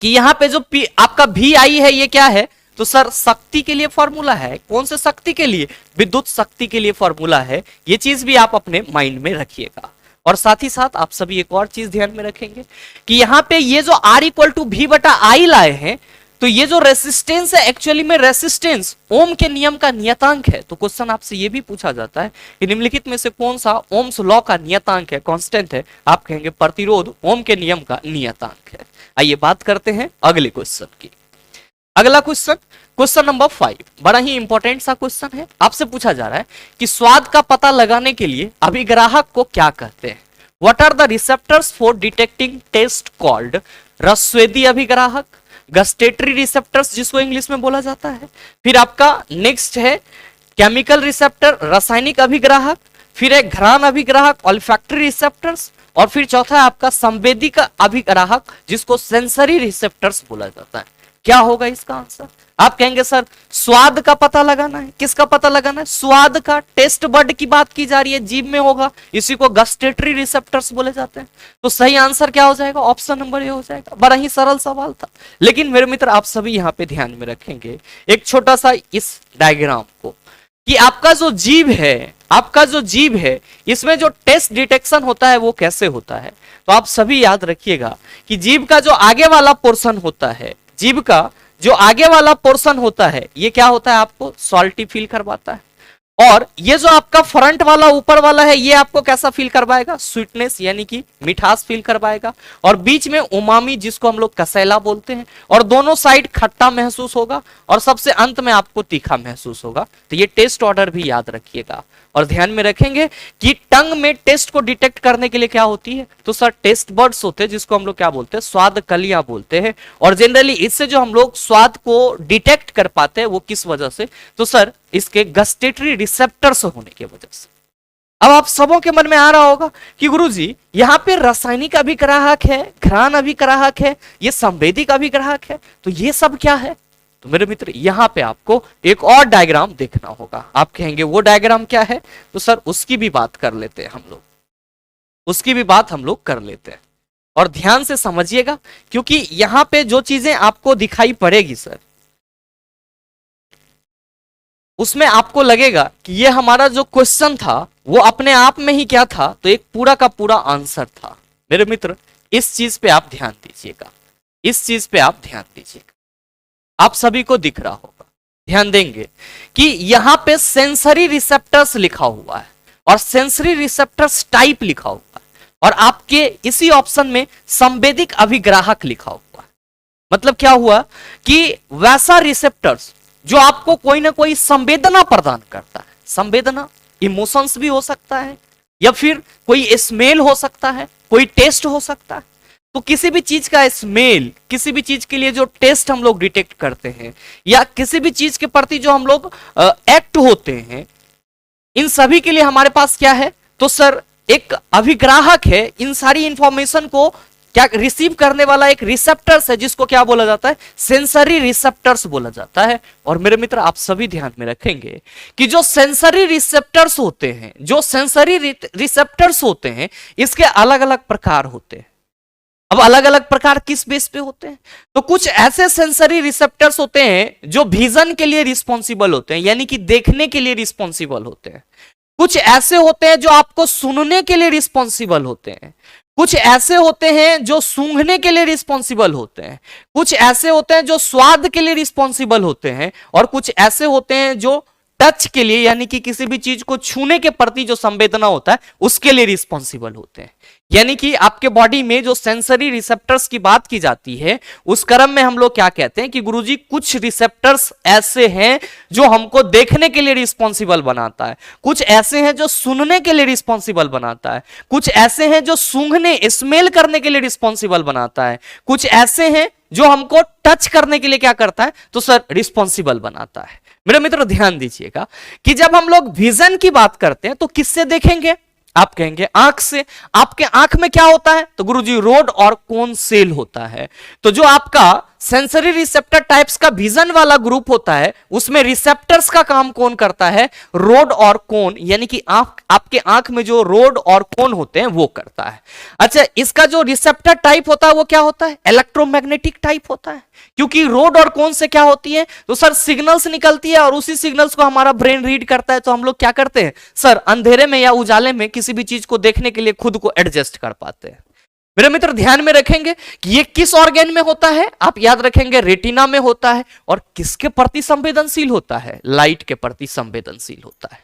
कि यहां पे जो आपका VI है ये क्या है, तो सर शक्ति के लिए फॉर्मूला है। कौन से शक्ति के लिए, विद्युत शक्ति के लिए फॉर्मूला है। ये चीज भी आप अपने माइंड में रखिएगा। और साथ ही साथ आप सभी एक और चीज ध्यान में रखेंगे कि यहां पे ये जो R इक्वल टू V बटा I लाए हैं, तो ये जो रेसिस्टेंस है एक्चुअली में रेसिस्टेंस ओम के नियम का नियतांक है। तो क्वेश्चन आपसे ये भी पूछा जाता है कि निम्नलिखित में से कौन सा ओम्स लॉ का नियतांक है, कांस्टेंट है। आप कहेंगे प्रतिरोध ओम के नियम का नियतांक है। आइए बात करते हैं अगले क्वेश्चन की। अगला क्वेश्चन, क्वेश्चन नंबर 5, बड़ा ही इंपॉर्टेंट सा क्वेश्चन है। आपसे पूछा जा रहा है कि स्वाद का पता लगाने के लिए अभिग्राहक को क्या कहते हैं? What are the receptors for detecting taste called? रसस्वेदी अभिग्राहक, गस्टेटरी रिसेप्टर्स जिसको इंग्लिश में बोला जाता है, फिर आपका नेक्स्ट है केमिकल रिसेप्टर रासायनिक अभिग्राहक, फिर है घ्राण अभिग्राहक ऑल्फैक्टरी रिसेप्टर्स, और फिर चौथा है आपका संवेदी अभिग्राहक जिसको सेंसरी रिसेप्टर्स बोला जाता है। क्या होगा इसका आंसर? आप कहेंगे सर स्वाद का पता लगाना है। किसका पता लगाना है? स्वाद का। टेस्ट बड की बात की जा रही है, जीभ में होगा, इसी को गस्टेटरी रिसेप्टर्स बोले जाते हैं। तो सही आंसर क्या हो जाएगा? ऑप्शन नंबर ए हो जाएगा। बड़ा ही सरल सवाल था, लेकिन मेरे मित्र आप सभी यहां पे ध्यान में रखेंगे एक छोटा सा इस डायग्राम को, कि आपका जो जीभ है, आपका जो जीभ है, इसमें जो टेस्ट डिटेक्शन होता है वो कैसे होता है? तो आप सभी याद रखिएगा कि जीभ का जो आगे वाला पोर्शन होता है, जीभ का जो आगे वाला पोर्शन होता है, ये क्या होता है? आपको सॉल्टी फील करवाता है। और ये जो आपका फ्रंट वाला ऊपर वाला है, ये आपको कैसा फील करवाएगा? स्वीटनेस यानी कि मिठास फील करवाएगा। और बीच में उमामी जिसको हम लोग कसैला बोलते हैं, और दोनों साइड खट्टा महसूस होगा, और सबसे अंत में आपको तीखा महसूस होगा। तो ये टेस्ट ऑर्डर भी याद रखिएगा। और ध्यान में रखेंगे कि टंग में टेस्ट को डिटेक्ट करने के लिए क्या होती है? तो सर टेस्ट बर्ड्स होते हैं जिसको हम लोग क्या बोलते हैं? स्वाद कलियां बोलते हैं। और जनरली इससे जो हम लोग स्वाद को डिटेक्ट कर पाते हैं वो किस वजह से? तो सर इसके गस्टेटरी रिसेप्टर्स होने की वजह से। अब आप सबों के मन में आ रहा होगा कि गुरुजी यहां पे रासायनिक अभिग्राहक है, घ्राण अभिग्राहक है, ये संवेदिक अभिग्राहक है, तो ये सब क्या है? तो मेरे मित्र यहां पे आपको एक और डायग्राम देखना होगा। आप कहेंगे वो डायग्राम क्या है? तो सर उसकी भी बात कर लेते हैं हम लोग, उसकी भी बात हम लोग कर लेते हैं। और ध्यान से समझिएगा, क्योंकि यहां पे जो चीजें आपको दिखाई पड़ेगी सर, उसमें आपको लगेगा कि ये हमारा जो क्वेश्चन था वो अपने आप में ही क्या था? तो एक पूरा का पूरा आंसर था। मेरे मित्र इस चीज पे आप ध्यान दीजिएगा, इस चीज पे आप ध्यान दीजिएगा। आप सभी को दिख रहा होगा, ध्यान देंगे कि यहां पे सेंसरी रिसेप्टर्स लिखा हुआ है और सेंसरी रिसेप्टर्स टाइप लिखा हुआ है, और आपके इसी ऑप्शन में संवेदिक अभिग्राहक लिखा हुआ है। मतलब क्या हुआ कि वैसा रिसेप्टर्स जो आपको कोई ना कोई संवेदना प्रदान करता है। संवेदना इमोशंस भी हो सकता है, या फिर कोई स्मेल हो सकता है, कोई टेस्ट हो सकता है। तो किसी भी चीज का स्मेल, किसी भी चीज के लिए जो टेस्ट हम लोग डिटेक्ट करते हैं, या किसी भी चीज के प्रति जो हम लोग एक्ट होते हैं, इन सभी के लिए हमारे पास क्या है? तो सर एक अभिग्राहक है। इन सारी इंफॉर्मेशन को क्या रिसीव करने वाला एक रिसेप्टर्स है, जिसको क्या बोला जाता है? सेंसरी रिसेप्टर्स बोला जाता है। और मेरे मित्र आप सभी ध्यान में रखेंगे कि जो सेंसरी रिसेप्टर्स होते हैं, जो सेंसरी रिसेप्टर्स होते हैं, इसके अलग अलग प्रकार होते हैं। अब अलग अलग प्रकार किस बेस पे होते हैं? तो कुछ ऐसे सेंसरी रिसेप्टर्स होते हैं जो विजन के लिए रिस्पॉन्सिबल होते हैं, यानी कि देखने के लिए रिस्पॉन्सिबल होते हैं। कुछ ऐसे होते हैं जो आपको सुनने के लिए रिस्पॉन्सिबल होते हैं। कुछ ऐसे होते हैं जो सूंघने के लिए रिस्पॉन्सिबल होते हैं। कुछ ऐसे होते हैं जो स्वाद के लिए रिस्पॉन्सिबल होते हैं, और कुछ ऐसे होते हैं जो टच के लिए, यानी कि किसी भी चीज को छूने के प्रति जो संवेदना होता है उसके लिए रिस्पॉन्सिबल होते हैं। यानी कि आपके बॉडी में जो सेंसरी रिसेप्टर्स की बात की जाती है, उस क्रम में हम लोग क्या कहते हैं कि गुरुजी कुछ रिसेप्टर्स ऐसे हैं जो हमको देखने के लिए रिस्पॉन्सिबल बनाता है, कुछ ऐसे हैं जो सुनने के लिए रिस्पॉन्सिबल बनाता है, कुछ ऐसे हैं जो सूंघने स्मेल करने के लिए रिस्पॉन्सिबल बनाता है, कुछ ऐसे हैं जो हमको टच करने के लिए क्या करता है? तो सर रिस्पॉन्सिबल बनाता है। मेरे मित्र ध्यान दीजिएगा कि जब हम लोग विजन की बात करते हैं तो किससे देखेंगे? आप कहेंगे आंख से। आपके आंख में क्या होता है? तो गुरुजी रोड और कोन सेल होता है। तो जो आपका सेंसरी रिसेप्टर टाइप्स का विजन वाला ग्रुप होता है, उसमें रिसेप्टर्स का काम कौन करता है? रोड और कोन, यानी कि आपके आंख में जो रोड और कोन होते हैं वो करता है। अच्छा, इसका जो रिसेप्टर टाइप होता है वो क्या होता है? इलेक्ट्रोमैग्नेटिक टाइप होता है। क्योंकि रोड और कोन से क्या होती है? तो सर सिग्नल्स निकलती है, और उसी सिग्नल्स को हमारा ब्रेन रीड करता है। तो हम लोग क्या करते हैं सर? अंधेरे में या उजाले में किसी भी चीज को देखने के लिए खुद को एडजस्ट कर पाते हैं। मेरे मित्र ध्यान में रखेंगे कि ये किस ऑर्गन में होता है? आप याद रखेंगे रेटिना में होता है। और किसके प्रति संवेदनशील होता है? लाइट के प्रति संवेदनशील होता है।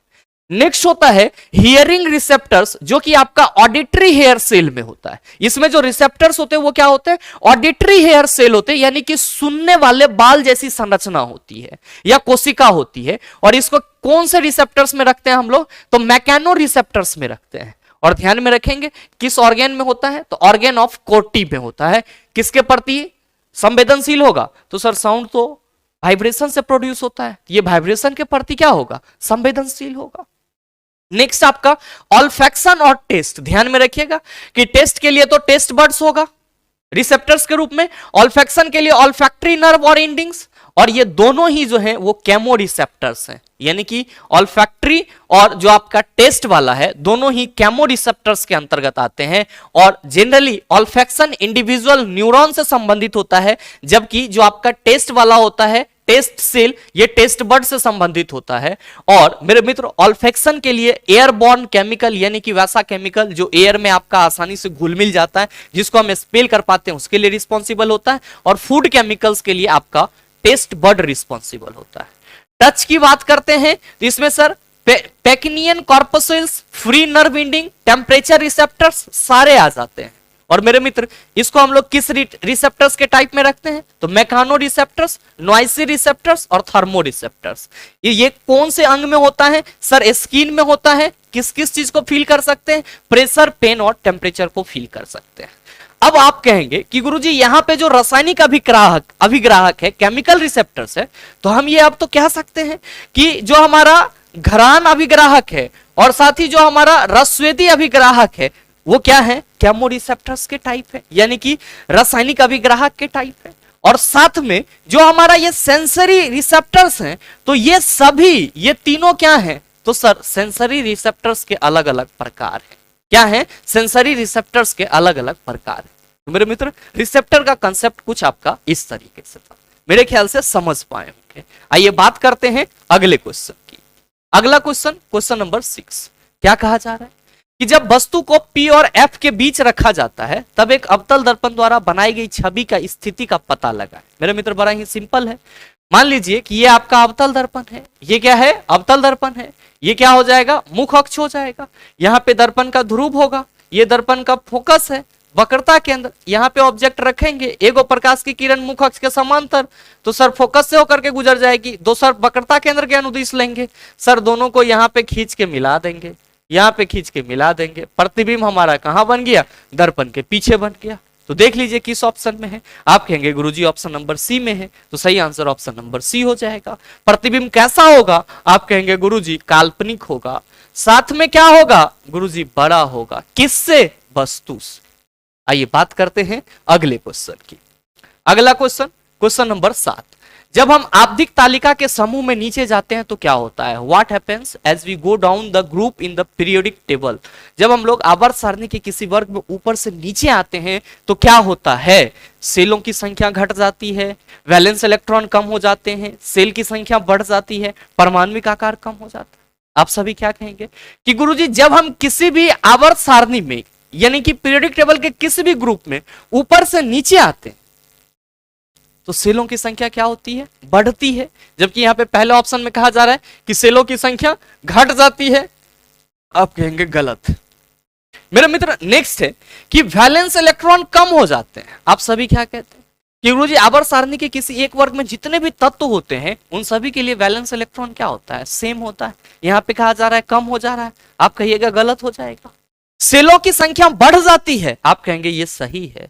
नेक्स्ट होता है हियरिंग रिसेप्टर्स, जो कि आपका ऑडिटरी हेयर सेल में होता है। इसमें जो रिसेप्टर्स होते हैं वो क्या होते हैं? ऑडिटरी हेयर सेल होते हैं, यानी कि सुनने वाले बाल जैसी संरचना होती है या कोशिका होती है। और इसको कौन से रिसेप्टर्स में रखते हैं हम लोग? तो मैकेनो रिसेप्टर्स में रखते हैं। और ध्यान में रखेंगे किस ऑर्गेन में होता है? तो ऑर्गेन ऑफ कोर्टी में होता है। किसके प्रति संवेदनशील होगा? तो सर साउंड तो वाइब्रेशन से प्रोड्यूस होता है, ये वाइब्रेशन के प्रति क्या होगा? संवेदनशील होगा। नेक्स्ट आपका ऑल्फैक्शन और टेस्ट। ध्यान में रखिएगा कि टेस्ट के लिए तो टेस्ट बर्ड्स होगा रिसेप्टर्स के रूप में, ऑल्फैक्शन के लिए ऑल्फैक्टरी नर्व और इंडिंग्स, और ये दोनों ही जो हैं वो केमो रिसेप्टर्स हैं। यानी कि ऑल्फैक्टरी और जो आपका टेस्ट वाला है दोनों ही केमो रिसेप्टर्स के अंतर्गत आते हैं। और जनरली ऑल्फैक्शन इंडिविजुअल न्यूरॉन से संबंधित होता है, जबकि जो आपका टेस्ट वाला होता है टेस्ट सेल, ये टेस्ट बर्ड से संबंधित होता है। और मेरे मित्र ऑल्फैक्शन के लिए एयरबॉर्न केमिकल, यानी कि वैसा केमिकल जो एयर में आपका आसानी से घुल मिल जाता है, जिसको हम स्पेल कर पाते हैं, उसके लिए रिस्पॉन्सिबल होता है। और फूड केमिकल्स के लिए आपका टेस्ट बर्ड रिस्पॉन्सिबल होता है। टच की बात करते हैं तो इसमें sir Pacinian corpuscles, free nerve ending, temperature receptors सारे आ जाते हैं। और मेरे मित्र इसको हम लोग किस रिसेप्टर्स के टाइप में रखते हैं? तो मैकानो रिसेप्टर्स, नॉइसी रिसेप्टर्स और थर्मो रिसेप्टर्स। ये कौन से अंग में होता है? सर स्किन में होता है। किस किस चीज को फील कर सकते हैं? प्रेशर, पेन और टेम्परेचर को फील कर सकते हैं। अब आप कहेंगे कि गुरुजी यहां पे जो रासायनिक अभिग्राहक है, केमिकल रिसेप्टर्स है, तो हम ये अब तो कह सकते हैं कि जो हमारा घरान अभिग्राहक है और साथ ही जो हमारा रसवेदी अभिग्राहक है वो क्या है? केमो रिसेप्टर्स के टाइप है, यानी कि रासायनिक अभिग्राहक के टाइप है। और साथ में जो हमारा ये सेंसरी रिसेप्टर्स हैं, तो ये सभी ये तीनों क्या हैं? तो सर सेंसरी रिसेप्टर्स के अलग अलग प्रकार हैं। क्या है? सेंसरी रिसेप्टर्स के अलग अलग प्रकार हैं। तो मेरे मित्र रिसेप्टर का कंसेप्ट कुछ आपका इस तरीके से था, मेरे ख्याल से समझ पाए होंगे। आइए बात करते हैं अगले क्वेश्चन की। अगला क्वेश्चन नंबर 6 क्या कहा जा रहा है कि जब वस्तु को P और F के बीच रखा जाता है तब एक अवतल दर्पण द्वारा बनाई गई छवि का स्थिति का पता लगाएं। मेरे मित्र बड़ा ही सिंपल है। मान लीजिए कि ये आपका अवतल दर्पण है, ये क्या है? अवतल दर्पण है। ये क्या हो जाएगा? मुख अक्ष हो जाएगा। यहाँ पे दर्पण का ध्रुव होगा, ये दर्पण का फोकस है, वक्रता केंद्र। यहाँ पे ऑब्जेक्ट रखेंगे, एगो प्रकाश की किरण मुख अक्ष के समांतर, तो सर फोकस से होकर के गुजर जाएगी। दो सर वक्रता केंद्र के अनुदिश लेंगे, सर दोनों को यहाँ पे खींच के मिला देंगे, यहाँ पे खींच के मिला देंगे। प्रतिबिंब हमारा कहां बन गया? दर्पण के पीछे बन गया। तो देख लीजिए किस ऑप्शन में है। आप कहेंगे गुरुजी ऑप्शन नंबर सी में है, तो सही आंसर ऑप्शन नंबर सी हो जाएगा। प्रतिबिंब कैसा होगा? आप कहेंगे गुरुजी काल्पनिक होगा। साथ में क्या होगा? गुरुजी बड़ा होगा। किससे? वस्तु से। आइए बात करते हैं अगले क्वेश्चन की। अगला क्वेश्चन नंबर 7। जब हम आवधिक तालिका के समूह में नीचे जाते हैं तो क्या होता है? What happens as we go down the group in the periodic table. जब हम लोग आवर्त सारणी के किसी वर्ग में ऊपर से नीचे आते हैं तो क्या होता है? सेलों की संख्या घट जाती है, वैलेंस इलेक्ट्रॉन कम हो जाते हैं, सेल की संख्या बढ़ जाती है, परमाणविक आकार कम हो जाता है। आप सभी क्या कहेंगे कि गुरुजी जब हम किसी भी आवर्त सारणी में यानी कि पीरियोडिक टेबल के किसी भी ग्रुप में ऊपर से नीचे आते हैं तो सेलों की संख्या क्या होती है? बढ़ती है। जबकि यहां पे पहले ऑप्शन में कहा जा रहा है कि सेलों की संख्या घट जाती है। आप कहेंगे गलत। मेरे मित्र नेक्स्ट है कि वैलेंस इलेक्ट्रॉन कम हो जाते हैं। आप सभी क्या कहते हैं कि गुरुजी आवर्त सारणी के किसी एक वर्ग में जितने भी तत्व होते हैं उन सभी के लिए वैलेंस इलेक्ट्रॉन क्या होता है? सेम होता है। यहां पे कहा जा रहा है कम हो जा रहा है। आप कहिएगा गलत हो जाएगा। सेलों की संख्या बढ़ जाती है। आप कहेंगे ये सही है।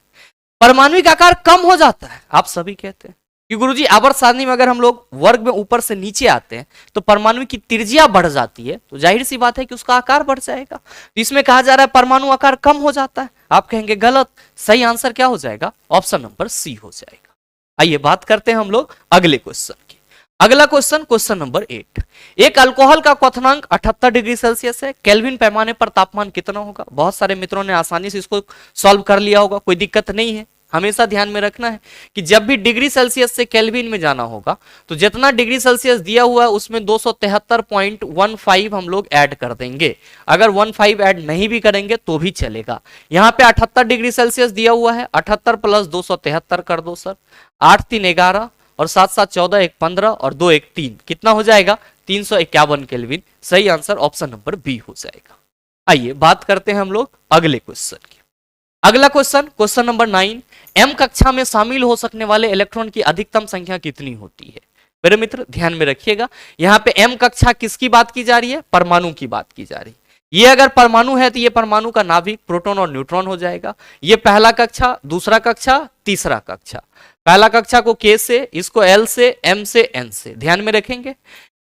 परमाणविक आकार कम हो जाता है। आप सभी कहते हैं कि गुरुजी आवर्त सारणी में अगर हम लोग वर्ग में ऊपर से नीचे आते हैं तो परमाणु की त्रिज्या बढ़ जाती है, तो जाहिर सी बात है कि उसका आकार बढ़ जाएगा। तो इसमें कहा जा रहा है परमाणु आकार कम हो जाता है। आप कहेंगे गलत। सही आंसर क्या हो जाएगा? ऑप्शन नंबर सी हो जाएगा। आइए बात करते हैं हम लोग अगले क्वेश्चन की। अगला क्वेश्चन नंबर 8। एक अल्कोहल का क्वथनांक 78 डिग्री सेल्सियस है। केल्विन पैमाने पर तापमान कितना होगा? बहुत सारे मित्रों ने आसानी से इसको सॉल्व कर लिया होगा, कोई दिक्कत नहीं है। हमेशा ध्यान में रखना है कि जब भी डिग्री सेल्सियस से केल्विन में जाना होगा तो जितना डिग्री सेल्सियस दिया हुआ है उसमें 273.15 हम लोग ऐड कर देंगे। अगर 15 ऐड नहीं भी करेंगे तो भी चलेगा। यहाँ पे 78 डिग्री सेल्सियस दिया हुआ है, 78 प्लस 273 कर दो सर। 8 3 11 और 7 7 14 1 15 और 2 1 3 कितना हो जाएगा? 351 केल्विन। सही आंसर ऑप्शन नंबर बी हो जाएगा। आइए बात करते हैं हम लोग अगले क्वेश्चन की। अगला क्वेश्चन नंबर 9, एम कक्षा में शामिल हो सकने वाले इलेक्ट्रॉन की अधिकतम संख्या कितनी होती है? मेरे मित्र ध्यान में रखिएगा, यहाँ पे एम कक्षा किसकी बात की जा रही है? परमाणु की बात की जा रही है। ये अगर परमाणु है तो ये परमाणु का नाभिक प्रोटॉन और न्यूट्रॉन हो जाएगा। ये पहला कक्षा, दूसरा कक्षा, तीसरा कक्षा। पहला कक्षा को के से, इसको एल से, एम से, एन से। ध्यान में रखेंगे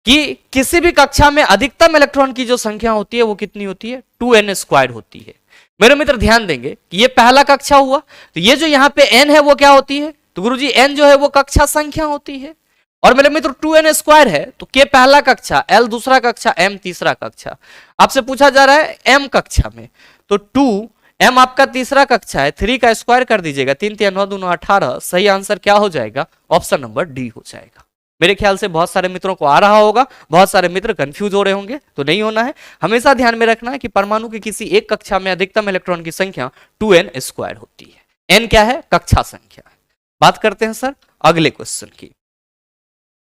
कि किसी भी कक्षा में अधिकतम इलेक्ट्रॉन की जो संख्या होती है वो कितनी होती है? 2n² होती है। मेरे मित्र ध्यान देंगे कि ये पहला कक्षा हुआ, तो ये जो यहाँ पे n है वो क्या होती है? तो गुरुजी n जो है वो कक्षा संख्या होती है। और मेरे मित्र 2n² है तो k पहला कक्षा, l दूसरा कक्षा, m तीसरा कक्षा। आपसे पूछा जा रहा है m कक्षा में, तो 2m आपका तीसरा कक्षा है, 3 का स्क्वायर कर दीजिएगा, 3 3 9 2 9 18। सही आंसर क्या हो जाएगा? ऑप्शन नंबर डी हो जाएगा। मेरे ख्याल से बहुत सारे मित्रों को आ रहा होगा, बहुत सारे मित्र कंफ्यूज हो रहे होंगे, तो नहीं होना है। हमेशा ध्यान में रखना है कि परमाणु की किसी एक कक्षा में अधिकतम इलेक्ट्रॉन की संख्या 2n² होती है। n क्या है? कक्षा संख्या। बात करते हैं सर अगले क्वेश्चन की।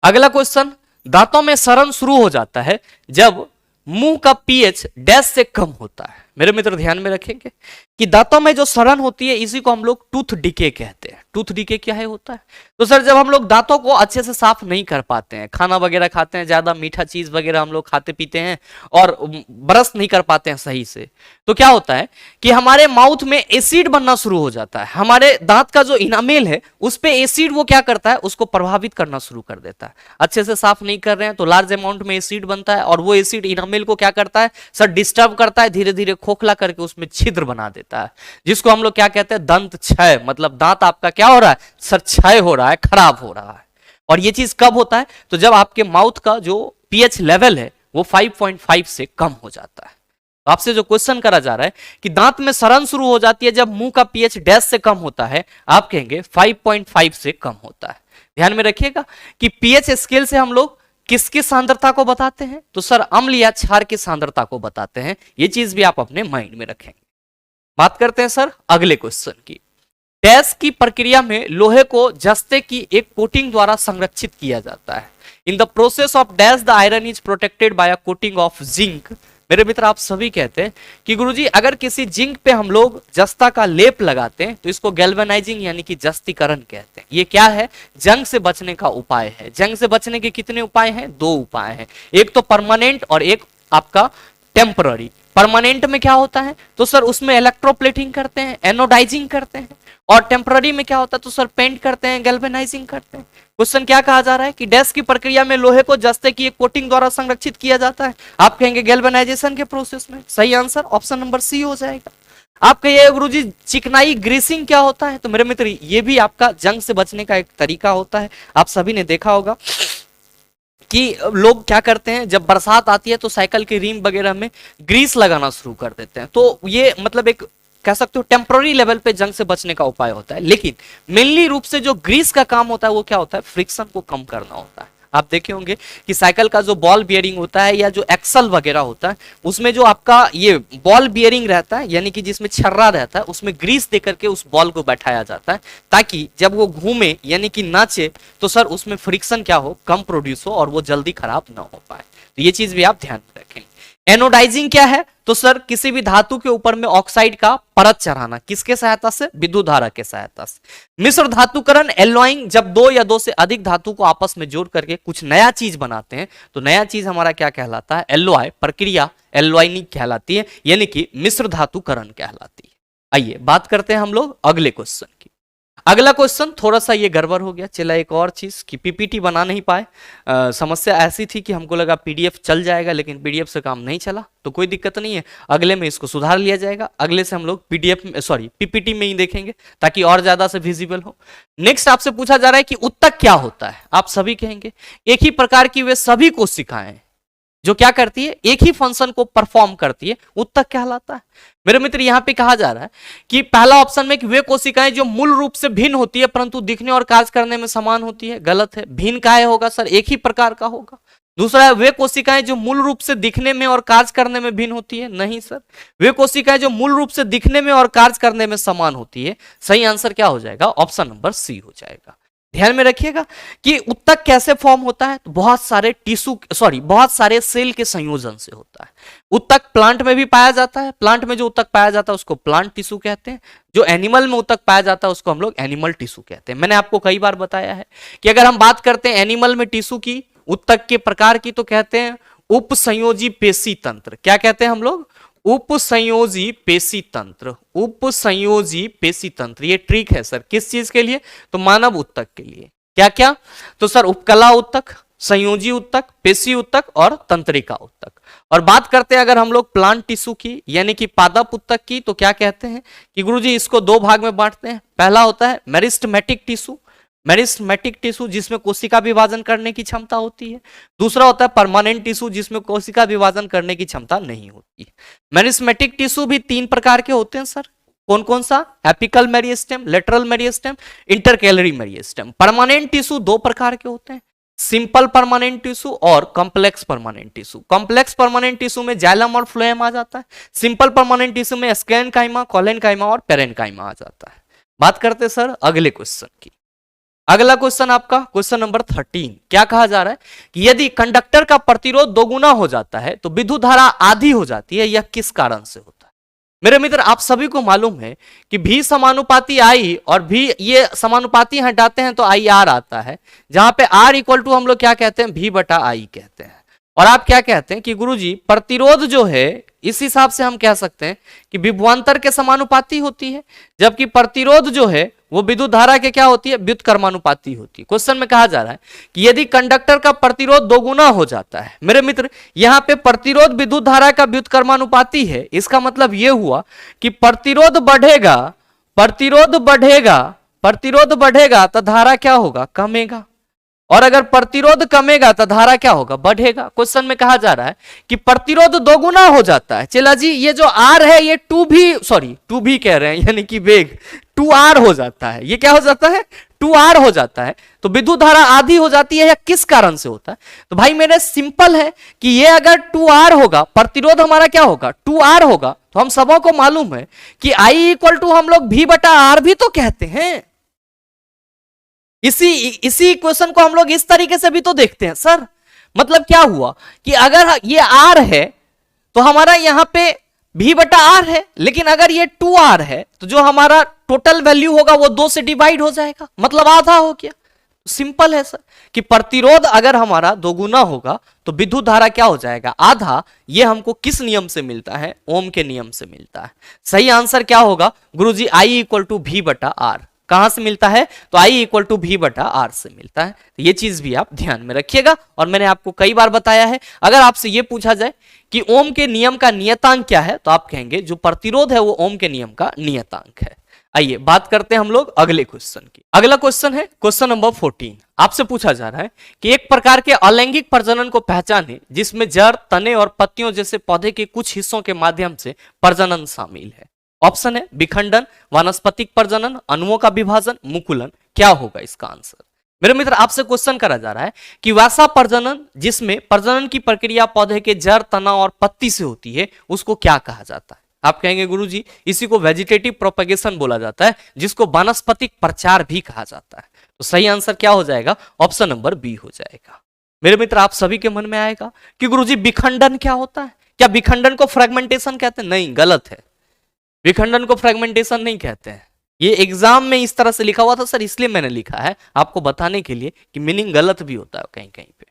अगला क्वेश्चन, दांतों में सड़न शुरू हो जाता है जब मुंह का पीएच डैश से कम होता है। मेरे मित्र ध्यान में रखेंगे कि दांतों में जो सड़न होती है इसी को हम लोग टूथ डिके कहते हैं। टूथ डिके क्या है होता है? तो सर जब हम लोग दांतों को अच्छे से साफ नहीं कर पाते हैं, खाना वगैरह खाते हैं, ज्यादा मीठा चीज वगैरह हम लोग खाते पीते हैं और ब्रश नहीं कर पाते हैं सही से, तो क्या होता है कि हमारे माउथ में एसिड बनना शुरू हो जाता है। हमारे दांत का जो इनामेल है उस पे एसिड वो क्या करता है? उसको प्रभावित करना शुरू कर देता है। अच्छे से साफ नहीं कर रहे हैं तो लार्ज अमाउंट में एसिड बनता है और वो एसिड इनामेल को क्या करता है सर? डिस्टर्ब करता है, धीरे धीरे खोखला करके उसमें छिद्र बना देता है, जिसको हम लोग क्या कहते हैं? दंत क्षय। मतलब दांत आपका क्या हो रहा है सर? क्षय हो रहा है, खराब हो रहा है। और ये चीज कब होता है? तो जब आपके माउथ का जो पीएच लेवल है वो 5.5 से कम हो जाता है। तो आपसे जो क्वेश्चन करा जा रहा है कि दांत में सड़न शुरू हो जाती है जब मुंह का पीएच डैश से कम होता है, आप कहेंगे 5.5 से कम होता है। ध्यान में रखिएगा कि पीएच स्केल से हम लोग किसकी सांद्रता को बताते हैं? तो सर अम्ल या क्षार की सांद्रता को बताते हैं। ये चीज भी आप अपने माइंड में रखेंगे। बात करते हैं सर अगले क्वेश्चन की। डैश की प्रक्रिया में लोहे को जस्ते की एक कोटिंग द्वारा संरक्षित किया जाता है। In the process of dash the iron is protected by a coating of zinc. मेरे मित्र आप सभी कहते हैं कि गुरुजी अगर किसी जिंक पे हम लोग जस्ता का लेप लगाते हैं तो इसको गैल्वेनाइजिंग यानी कि जस्तीकरण कहते हैं। ये क्या है? जंग से बचने का उपाय है। जंग से बचने के कितने उपाय हैं? 2 उपाय हैं, एक तो परमानेंट और एक आपका टेम्पररी। परमानेंट में क्या होता है? तो सर उसमें इलेक्ट्रोप्लेटिंग करते हैं, एनोडाइजिंग करते हैं। और टेम्पररी में क्या होता है? तो सर पेंट करते हैं, गैल्वेनाइजिंग करते हैं। क्वेश्चन क्या कहा जा रहा है कि डैश की प्रक्रिया में लोहे को जस्ते की एक कोटिंग द्वारा संरक्षित किया जाता है। आप कहेंगे गैल्वेनाइजेशन के प्रोसेस में। सही आंसर ऑप्शन नंबर सी हो जाएगा। आप कहिए गुरुजी चिकनाई ग्रीसिंग क्या होता है? तो मेरे मित्र ये भी आपका जंग से बचने का एक तरीका होता है। आप सभी ने देखा होगा कि लोग क्या करते हैं जब बरसात आती है तो साइकिल के रिम वगैरह में ग्रीस लगाना शुरू कर देते हैं। तो ये मतलब एक कह सकते हो टेम्पररी लेवल पे जंग से बचने का उपाय होता है। लेकिन मेनली रूप से जो ग्रीस का काम होता है वो क्या होता है? फ्रिक्शन को कम करना होता है। आप देखे होंगे कि साइकिल का जो बॉल बियरिंग होता है या जो एक्सल वगैरह होता है उसमें जो आपका ये बॉल बियरिंग रहता है यानी कि जिसमें छर्रा रहता है उसमें ग्रीस देकर के उस बॉल को बैठाया जाता है ताकि जब वो घूमे यानी कि नाचे तो सर उसमें फ्रिक्शन क्या हो? कम प्रोड्यूस हो और वो जल्दी खराब ना हो पाए। तो ये चीज भी आप ध्यान में रखें। एनोडाइजिंग क्या है? तो सर किसी भी धातु के ऊपर में ऑक्साइड का परत चढ़ाना। किसके सहायता से? विद्युत धारा के सहायता से। मिश्र धातुकरण एल्लॉइंग, जब 2 या 2 से अधिक धातु को आपस में जोड़ करके कुछ नया चीज बनाते हैं तो नया चीज हमारा क्या कहलाता है? एल्लॉय। प्रक्रिया एल्लॉइनिंग कहलाती है यानी कि मिश्र धातुकरण कहलाती है। आइए बात करते हैं हम लोग अगले क्वेश्चन की। अगला क्वेश्चन थोड़ा सा ये गड़बड़ हो गया। चला एक और चीज कि पीपीटी बना नहीं पाए। समस्या ऐसी थी कि हमको लगा पीडीएफ चल जाएगा लेकिन पीडीएफ से काम नहीं चला, तो कोई दिक्कत नहीं है, अगले में इसको सुधार लिया जाएगा। अगले से हम लोग पीपीटी में ही देखेंगे ताकि और ज्यादा से विजिबल हो। नेक्स्ट आपसे पूछा जा रहा है कि उत्तक क्या होता है? आप सभी कहेंगे एक ही प्रकार की वे सभी कोशिकाएं जो क्या करती है? एक ही फंक्शन को परफॉर्म करती है, उत्तक कहलाता है। मेरे मित्र यहां पे कहा जा रहा है कि पहला ऑप्शन में कि वे कोशिकाएं जो मूल रूप से भिन्न होती है परंतु दिखने और कार्य करने में समान होती है, गलत है। भिन्न काहे होगा सर? एक ही प्रकार का होगा। दूसरा है वे कोशिकाएं जो मूल रूप से दिखने में और कार्य करने में भिन्न होती है, नहीं सर। वे कोशिकाएं जो मूल रूप से दिखने में और कार्य करने में समान होती है। सही आंसर क्या हो जाएगा? ऑप्शन नंबर सी हो जाएगा। ध्यान में रखिएगा कि उत्तक कैसे फॉर्म होता है, तो बहुत सारे बहुत सारे सेल के संयोजन से होता है। उत्तक प्लांट में भी पाया जाता है, प्लांट में जो उत्तक पाया जाता है उसको प्लांट टिश्यू कहते हैं, जो एनिमल में उत्तक पाया जाता है उसको हम लोग एनिमल टिश्यू कहते हैं। मैंने आपको कई बार बताया है कि अगर हम बात करते हैं एनिमल में टिश्यू की, उत्तक के प्रकार की, तो कहते हैं उपसंयोजी पेशी तंत्र। क्या कहते हैं हम लोग? उपसंयोजी पेशी तंत्र। उपसंयोजी पेशी तंत्र, ये ट्रिक है सर, किस चीज के लिए? तो मानव उत्तक के लिए। क्या क्या? तो सर उपकला उत्तक, संयोजी उत्तक, पेशी उत्तक और तंत्रिका उत्तक। और बात करते हैं अगर हम लोग प्लांट टिश्यू की यानी कि पादप उत्तक की, तो क्या कहते हैं कि गुरुजी इसको दो भाग में बांटते हैं। पहला होता है मेरिस्टेमेटिक टिश्यू, मेरिस्टेमेटिक टिश्यू जिसमें कोशिका विभाजन करने की क्षमता होती है। दूसरा होता है परमानेंट टिश्यू जिसमें कोशिका विभाजन करने की क्षमता नहीं होती। मेरिस्टेमेटिक टिश्यू भी तीन प्रकार के होते हैं सर। कौन कौन सा? Apical meristem, lateral meristem, intercalary meristem. Permanent tissue दो प्रकार के होते हैं, सिंपल परमानेंट टिश्यू और complex permanent tissue. Complex permanent tissue में जाइलम और फ्लोएम आ जाता है, सिंपल परमानेंट टिश्यू में स्क्लेरेन्काइमा, कोलेनकाइमा और पेरेन्काइमा आ जाता है। बात करते हैं सर अगले क्वेश्चन की। अगला क्वेश्चन आपका क्वेश्चन नंबर 13। क्या कहा जा रहा है कि यदि कंडक्टर का प्रतिरोध दोगुना हो जाता है तो विद्युत धारा आधी हो जाती है, यह किस कारण से होता है? मेरे मित्र आप सभी को मालूम है कि भी समानुपाती आई और भी ये समानुपाती हटाते हैं तो आई आर आता है, जहां पे आर इक्वल टू हम लोग क्या कहते हैं? भी बटा आई कहते हैं। और आप क्या कहते हैं कि गुरुजी प्रतिरोध जो है इस हिसाब से हम कह सकते हैं कि विभवांतर के समानुपाती होती है, जबकि प्रतिरोध जो है वो विद्युत धारा के क्या होती है? व्युत्क्रमानुपाती होती है। क्वेश्चन में कहा जा रहा है कि यदि कंडक्टर का प्रतिरोध दोगुना हो जाता है, मेरे मित्र यहाँ पे प्रतिरोध विद्युत धारा का व्युत्क्रमानुपाती है, इसका मतलब यह हुआ कि प्रतिरोध बढ़ेगा, प्रतिरोध बढ़ेगा, प्रतिरोध बढ़ेगा तो धारा क्या होगा? कमेगा। और अगर प्रतिरोध कमेगा तो धारा क्या होगा? बढ़ेगा। क्वेश्चन में कहा जा रहा है कि प्रतिरोध दोगुना हो जाता है। चला जी, ये जो आर है ये टू भी कह रहे हैं यानी कि वेग 2r हो जाता है। ये क्या हो जाता है? 2r हो जाता है। तो विद्युत धारा आधी हो जाती है, या किस कारण से होता है? तो भाई मेरे सिंपल है कि ये अगर 2r होगा, प्रतिरोध हमारा क्या होगा? 2r होगा। तो हम सबों को मालूम है कि I इक्वल टू हम लोग v बटा आर भी तो कहते हैं। इसी क्वेश्चन को हम लोग इस तरीके से भी तो देखते हैं सर। मतलब क्या हुआ कि अगर ये r है तो हमारा यहां पे v बटा आर है, लेकिन अगर ये 2r है तो जो हमारा टोटल वैल्यू होगा वो 2 से डिवाइड हो जाएगा, मतलब आधा हो गया। सिंपल है सर कि प्रतिरोध अगर हमारा दोगुना होगा तो विद्युत धारा क्या हो जाएगा? आधा। ये हमको किस नियम से मिलता है? ओम के नियम से मिलता है। सही आंसर क्या होगा गुरुजी? आई इक्वल टू भी बटा आर। कहां से मिलता है? तो आई इक्वल टू भी बटा आर से मिलता है। तो ये चीज भी आप ध्यान में रखिएगा। और मैंने आपको कई बार बताया है, अगर आपसे ये पूछा जाए कि ओम के नियम का नियतांक क्या है, तो आप कहेंगे जो प्रतिरोध है वो ओम के नियम का नियतांक है। आइए बात करते हैं हम लोग अगले क्वेश्चन की। अगला क्वेश्चन है क्वेश्चन नंबर 14। आपसे पूछा जा रहा है कि एक प्रकार के अलैंगिक प्रजनन को पहचाने जिसमें जड़, तने और पत्तियों जैसे पौधे के कुछ हिस्सों के माध्यम से प्रजनन शामिल है। ऑप्शन है विखंडन, वानस्पतिक प्रजनन, अणुओं का विभाजन, मुकुलन। क्या होगा इसका आंसर? मेरे मित्र आपसे क्वेश्चन करा जा रहा है कि वैसा प्रजनन जिसमें प्रजनन की प्रक्रिया पौधे के जड़, तना और पत्ती से होती है उसको क्या कहा जाता है? आप कहेंगे गुरुजी इसी को वेजिटेटिव प्रोपेगेशन बोला जाता है, जिसको वानस्पतिक प्रचार भी कहा जाता है। तो सही आंसर क्या हो जाएगा? ऑप्शन नंबर बी हो जाएगा। मेरे मित्र आप सभी के मन में आएगा कि गुरुजी विखंडन क्या होता है? क्या विखंडन को फ्रेगमेंटेशन कहते हैं? नहीं, गलत है। विखंडन को फ्रेगमेंटेशन नहीं कहते हैं। ये एग्जाम में इस तरह से लिखा हुआ था सर, इसलिए मैंने लिखा है आपको बताने के लिए कि मीनिंग गलत भी होता है कहीं कहीं पे।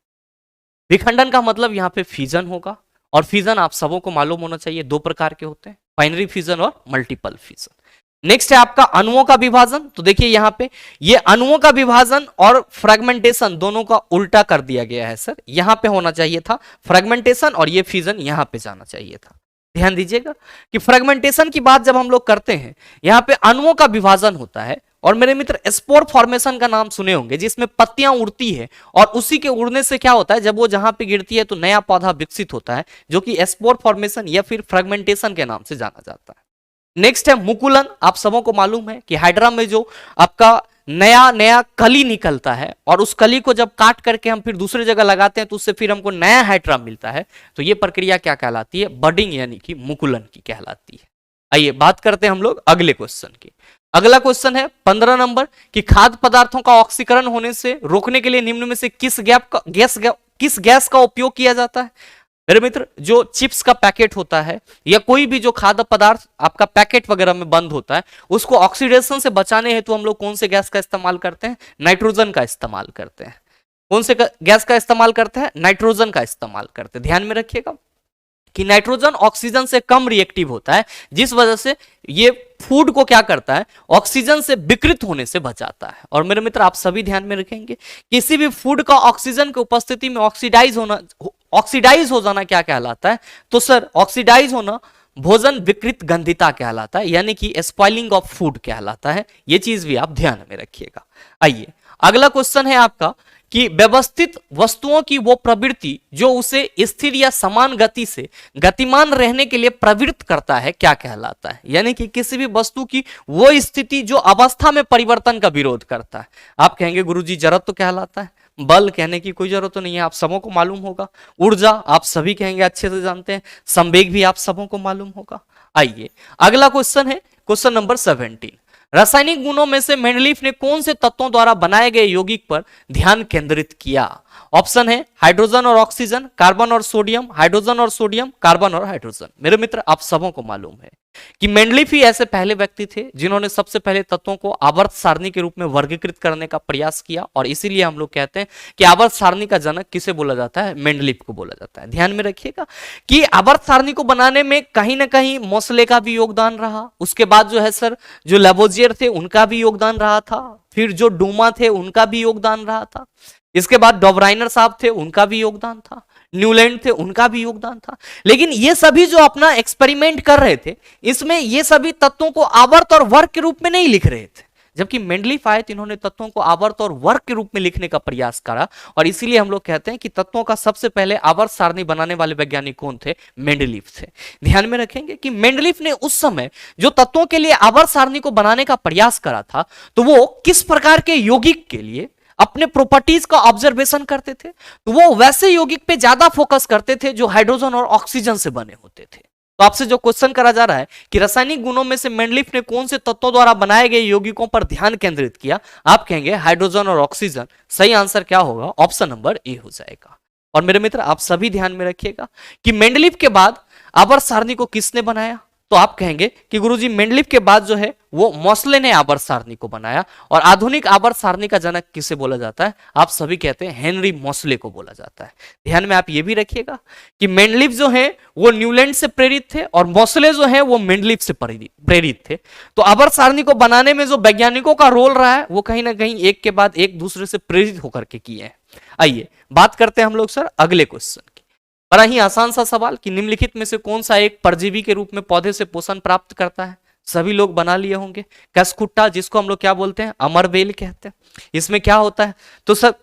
विखंडन का मतलब यहाँ पे फ्यूजन होगा, और फ्यूजन आप सबों को मालूम होना चाहिए दो प्रकार के होते हैं, बाइनरी फ्यूजन और मल्टीपल फ्यूजन। नेक्स्ट है आपका अणुओं का विभाजन। तो देखिए यहाँ पे ये अणुओं का विभाजन और फ्रेगमेंटेशन दोनों का उल्टा कर दिया गया है सर। यहाँ पे होना चाहिए था फ्रेगमेंटेशन और ये फ्यूजन यहाँ पे जाना चाहिए था। ध्यान दीजिएगा कि फ्रेगमेंटेशन की बात जब हम लोग करते हैं यहाँ पे अणुओं का विभाजन होता है। और मेरे मित्र स्पोर फॉर्मेशन का नाम सुने होंगे, जिसमें पत्तियां उड़ती है और उसी के उड़ने से क्या होता है, जब वो जहां पे गिरती है तो नया पौधा विकसित होता है, जो कि स्पोर फॉर्मेशन या फिर फ्रेगमेंटेशन के नाम से जाना जाता है। नेक्स्ट है मुकुलन। आप सबों को मालूम है कि हाइड्रा में जो आपका नया नया कली निकलता है और उस कली को जब काट करके हम फिर दूसरी जगह लगाते हैं तो उससे फिर हमको नया हाइड्रा मिलता है। तो ये प्रक्रिया क्या कहलाती है? बडिंग यानी कि मुकुलन की कहलाती है। आइए बात करते हैं हम लोग अगले क्वेश्चन की। अगला क्वेश्चन है 15 नंबर कि खाद्य पदार्थों का ऑक्सीकरण होने से रोकने के लिए निम्न में से किस गैस का उपयोग किया जाता है? मेरे मित्र, जो चिप्स का पैकेट होता है या कोई भी जो खाद्य पदार्थ आपका पैकेट वगैरह में बंद होता है, उसको ऑक्सीडेशन से बचाने हेतु हम लोग कौन से गैस का इस्तेमाल करते हैं? नाइट्रोजन का इस्तेमाल करते हैं। कौन से गैस का इस्तेमाल करते हैं? नाइट्रोजन का इस्तेमाल करते हैं। ध्यान में रखिएगा कि नाइट्रोजन ऑक्सीजन से कम रिएक्टिव होता है, जिस वजह से ये फूड को क्या करता है? ऑक्सीजन से विकृत होने से बचाता है। और मेरे मित्र, आप सभी ध्यान में रखेंगे, किसी भी फूड का ऑक्सीजन की उपस्थिति में ऑक्सीडाइज हो जाना क्या कहलाता है? तो सर, ऑक्सीडाइज होना भोजन विकृत गंधिता कहलाता है, यानी कि स्पॉइलिंग ऑफ फूड कहलाता है। यह चीज भी आप ध्यान में रखिएगा। आइए, अगला क्वेश्चन है आपका कि व्यवस्थित वस्तुओं की वो प्रवृत्ति जो उसे स्थिर या समान गति से गतिमान रहने के लिए प्रवृत्त करता है, क्या कहलाता है? यानी कि किसी भी वस्तु की वो स्थिति जो अवस्था में परिवर्तन का विरोध करता है। आप कहेंगे गुरुजी जड़त्व कहलाता है। बल कहने की कोई जरूरत तो नहीं है, आप सबों को मालूम होगा। ऊर्जा आप सभी कहेंगे, अच्छे से जानते हैं। संवेग भी आप सबों को मालूम होगा। आइए, अगला क्वेश्चन है क्वेश्चन नंबर 17। रासायनिक गुणों में से मेंडलीफ ने कौन से तत्वों द्वारा बनाए गए यौगिक पर ध्यान केंद्रित किया? ऑप्शन है हाइड्रोजन और ऑक्सीजन, कार्बन और सोडियम, हाइड्रोजन और सोडियम, कार्बन और हाइड्रोजन। मेरे मित्र, आप सबों को मालूम है कि मेंडलीफ ही ऐसे पहले व्यक्ति थे जिन्होंने सबसे पहले तत्वों को आवर्त सारणी के रूप में वर्गीकृत करने का प्रयास किया, और इसीलिए हम लोग कहते हैं कि आवर्त सारणी का जनक किसे बोला जाता है? मेंडलीफ को बोला जाता है। ध्यान में रखिएगा कि आवर्त सारणी को बनाने में कहीं ना कहीं मोसले का भी योगदान रहा। उसके बाद जो है सर, जो लेबोजियर थे उनका भी योगदान रहा था। फिर जो डूमा थे उनका भी योगदान रहा था। इसके बाद डॉबराइनर साहब थे, उनका भी योगदान था। न्यूलैंड थे, उनका भी योगदान था। लेकिन ये सभी जो अपना एक्सपेरिमेंट कर रहे थे, इसमें ये सभी तत्वों को आवर्त और वर्ग के रूप में नहीं लिख रहे थे। जबकि मेंडलीफ आए तो इन्होंने तत्वों को आवर्त और वर्ग के रूप में लिखने का प्रयास करा, और इसीलिए हम लोग कहते हैं कि तत्वों का सबसे पहले आवर्त सारणी बनाने वाले वैज्ञानिक कौन थे? मेंडलीफ थे। ध्यान में रखेंगे कि मेंडलीफ ने उस समय जो तत्वों के लिए आवर्त सारणी को बनाने का प्रयास करा था, तो वो किस प्रकार के यौगिक के लिए अपने प्रॉपर्टीज का ऑब्जर्वेशन करते थे? तो वो वैसे यौगिक पे ज्यादा फोकस करते थे जो हाइड्रोजन और ऑक्सीजन से बने होते थे। तो आपसे जो क्वेश्चन करा जा रहा है कि रासायनिक गुणों में से मेंडलीफ ने कौन से तत्वों द्वारा बनाए गए यौगिकों पर ध्यान केंद्रित किया? आप कहेंगे हाइड्रोजन और ऑक्सीजन। सही आंसर क्या होगा? ऑप्शन नंबर ए हो जाएगा। और मेरे मित्र, आप सभी ध्यान में रखिएगा कि मेंडलीफ के बाद आवर्त सारणी को किसने बनाया? तो आप कहेंगे कि गुरुजी मेंडलीफ के बाद जो है वो मोसले ने आवर्त सारणी को बनाया। और आधुनिक आवर्त सारणी का जनक किसे बोला जाता है? आप सभी कहते हैं हेनरी मोसले को बोला जाता है। ध्यान में आप ये भी रखिएगा कि मेंडलीफ जो है वो न्यूलैंड से प्रेरित थे, और मोसले जो है वो मेंडलीफ से प्रेरित थे। तो आवर्त सारणी को बनाने में जो वैज्ञानिकों का रोल रहा है, वो कहीं ना कहीं एक के बाद एक दूसरे से प्रेरित होकर के किए हैं। आइए बात करते हैं हम लोग सर अगले क्वेश्चन की। बड़ा ही आसान सा सवाल कि निम्नलिखित में से कौन सा एक परजीवी के रूप में पौधे से पोषण प्राप्त करता है? सभी लोग बना लिए होंगे। कसकुट्टा, जिसको हम लोग क्या बोलते हैं? अमरबेल कहते हैं। इसमें क्या होता है? तो सर,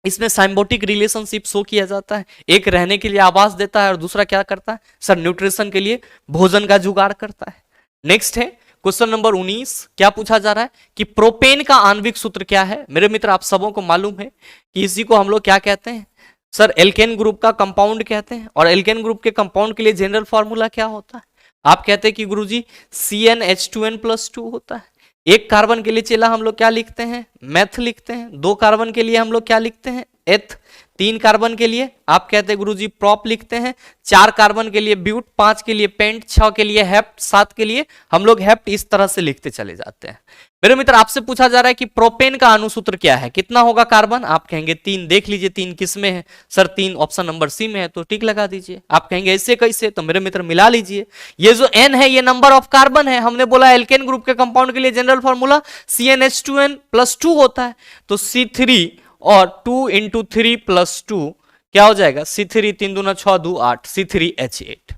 इसमें साइम्बोटिक रिलेशनशिप शो किया जाता है। एक रहने के लिए आवास देता है और दूसरा क्या करता है? सर, न्यूट्रिशन के लिए भोजन का जुगाड़ करता है। नेक्स्ट है क्वेश्चन नंबर 19। क्या पूछा जा रहा है कि प्रोपेन का आणविक सूत्र क्या है? मेरे मित्र, आप सबों को मालूम है कि इसी को हम लोग क्या कहते हैं? सर, एल्केन ग्रुप का कंपाउंड कहते हैं। और एल्केन ग्रुप के कंपाउंड के लिए जनरल फॉर्मूला क्या होता है? आप कहते हैं कि गुरुजी CnH2n+2 होता है। एक कार्बन के लिए चेला हम लोग क्या लिखते हैं? मैथ लिखते हैं। 2 कार्बन के लिए हम लोग क्या लिखते हैं? एथ। 3 कार्बन के लिए आप कहते हैं गुरुजी प्रॉप लिखते हैं। 4 कार्बन के लिए ब्यूट, 5 के लिए पेंट, 6 के लिए हेप्ट, 7 के लिए हम लोग हेप्ट। इस तरह से लिखते चले जाते हैं। मेरे मित्र, आपसे पूछा जा रहा है कि प्रोपेन का अणुसूत्र क्या है? कितना होगा कार्बन? आप कहेंगे 3। देख लीजिए 3 किस में है? सर, 3 ऑप्शन नंबर सी में है, तो टिक लगा दीजिए। आप कहेंगे ऐसे कैसे? तो मेरे मित्र मिला लीजिए। ये जो n है ये नंबर ऑफ कार्बन है। हमने बोला एल्केन ग्रुप के कंपाउंड के लिए जनरल फॉर्मूला CnH2n+2 होता है। तो C3 और 2 × 3 + 2 क्या हो जाएगा? C3 3 दूना 6 2 8 C3H8।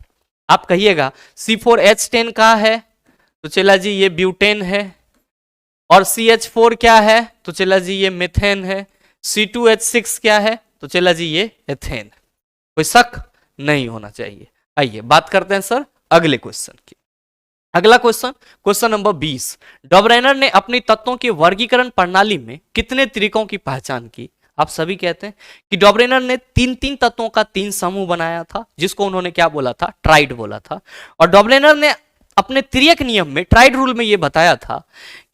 आप कहिएगा C4H10 का है? तो चला जी ये ब्यूटेन है। और CH4 क्या है? तो चला जी ये मिथेन है। C2H6 क्या है? तो चला जी ये एथेन। कोई शक नहीं होना चाहिए। आइए बात करते हैं सर अगले क्वेश्चन की। अगला क्वेश्चन, क्वेश्चन नंबर 20। डॉबराइनर ने अपनी तत्वों की वर्गीकरण प्रणाली में कितने तरीकों की पहचान की? आप सभी कहते हैं कि डॉबराइनर ने 3 तत्वों का 3 समूह बनाया था, जिसको उन्होंने क्या बोला था? ट्राइड बोला था। और डॉबराइनर ने अपने तिर्यक नियम में, ट्राइड रूल में ये बताया था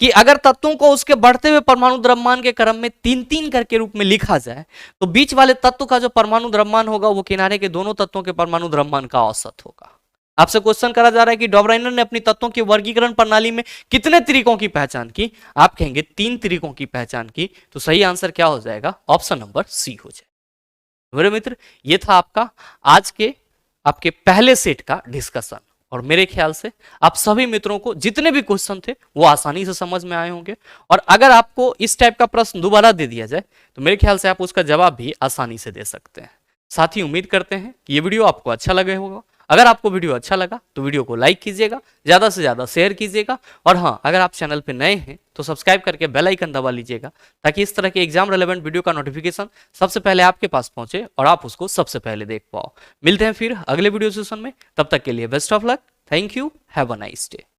कि अगर तत्वों को उसके बढ़ते हुए परमाणु द्रव्यमान के क्रम में 3-3 करके रूप में लिखा जाए तो बीच वाले तत्व का जो परमाणु द्रव्यमान होगा वो किनारे के दोनों तत्वों के परमाणु द्रव्यमान का औसत होगा। आपसे क्वेश्चन करा जा रहा है कि डॉबराइनर ने अपनी तत्वों की वर्गीकरण प्रणाली में कितने तरीकों की पहचान की? आप कहेंगे 3 तरीकों की पहचान की, तो सही आंसर क्या हो जाएगा? ऑप्शन नंबर सी हो जाएगा। मेरे मित्र, ये था आपका आज के आपके पहले सेट का डिस्कशन, और मेरे ख्याल से आप सभी मित्रों को जितने भी क्वेश्चन थे वो आसानी से समझ में आए होंगे, और अगर आपको इस टाइप का प्रश्न दोबारा दे दिया जाए तो मेरे ख्याल से आप उसका जवाब भी आसानी से दे सकते हैं। साथ ही उम्मीद करते हैं कि ये वीडियो आपको अच्छा लगे होगा। अगर आपको वीडियो अच्छा लगा तो वीडियो को लाइक कीजिएगा, ज्यादा से ज्यादा शेयर कीजिएगा, और हाँ, अगर आप चैनल पे नए हैं तो सब्सक्राइब करके बेल आइकन दबा लीजिएगा, ताकि इस तरह के एग्जाम रेलेवेंट वीडियो का नोटिफिकेशन सबसे पहले आपके पास पहुंचे और आप उसको सबसे पहले देख पाओ। मिलते हैं फिर अगले वीडियो सेशन में, तब तक के लिए best of luck. Thank you, have a nice day.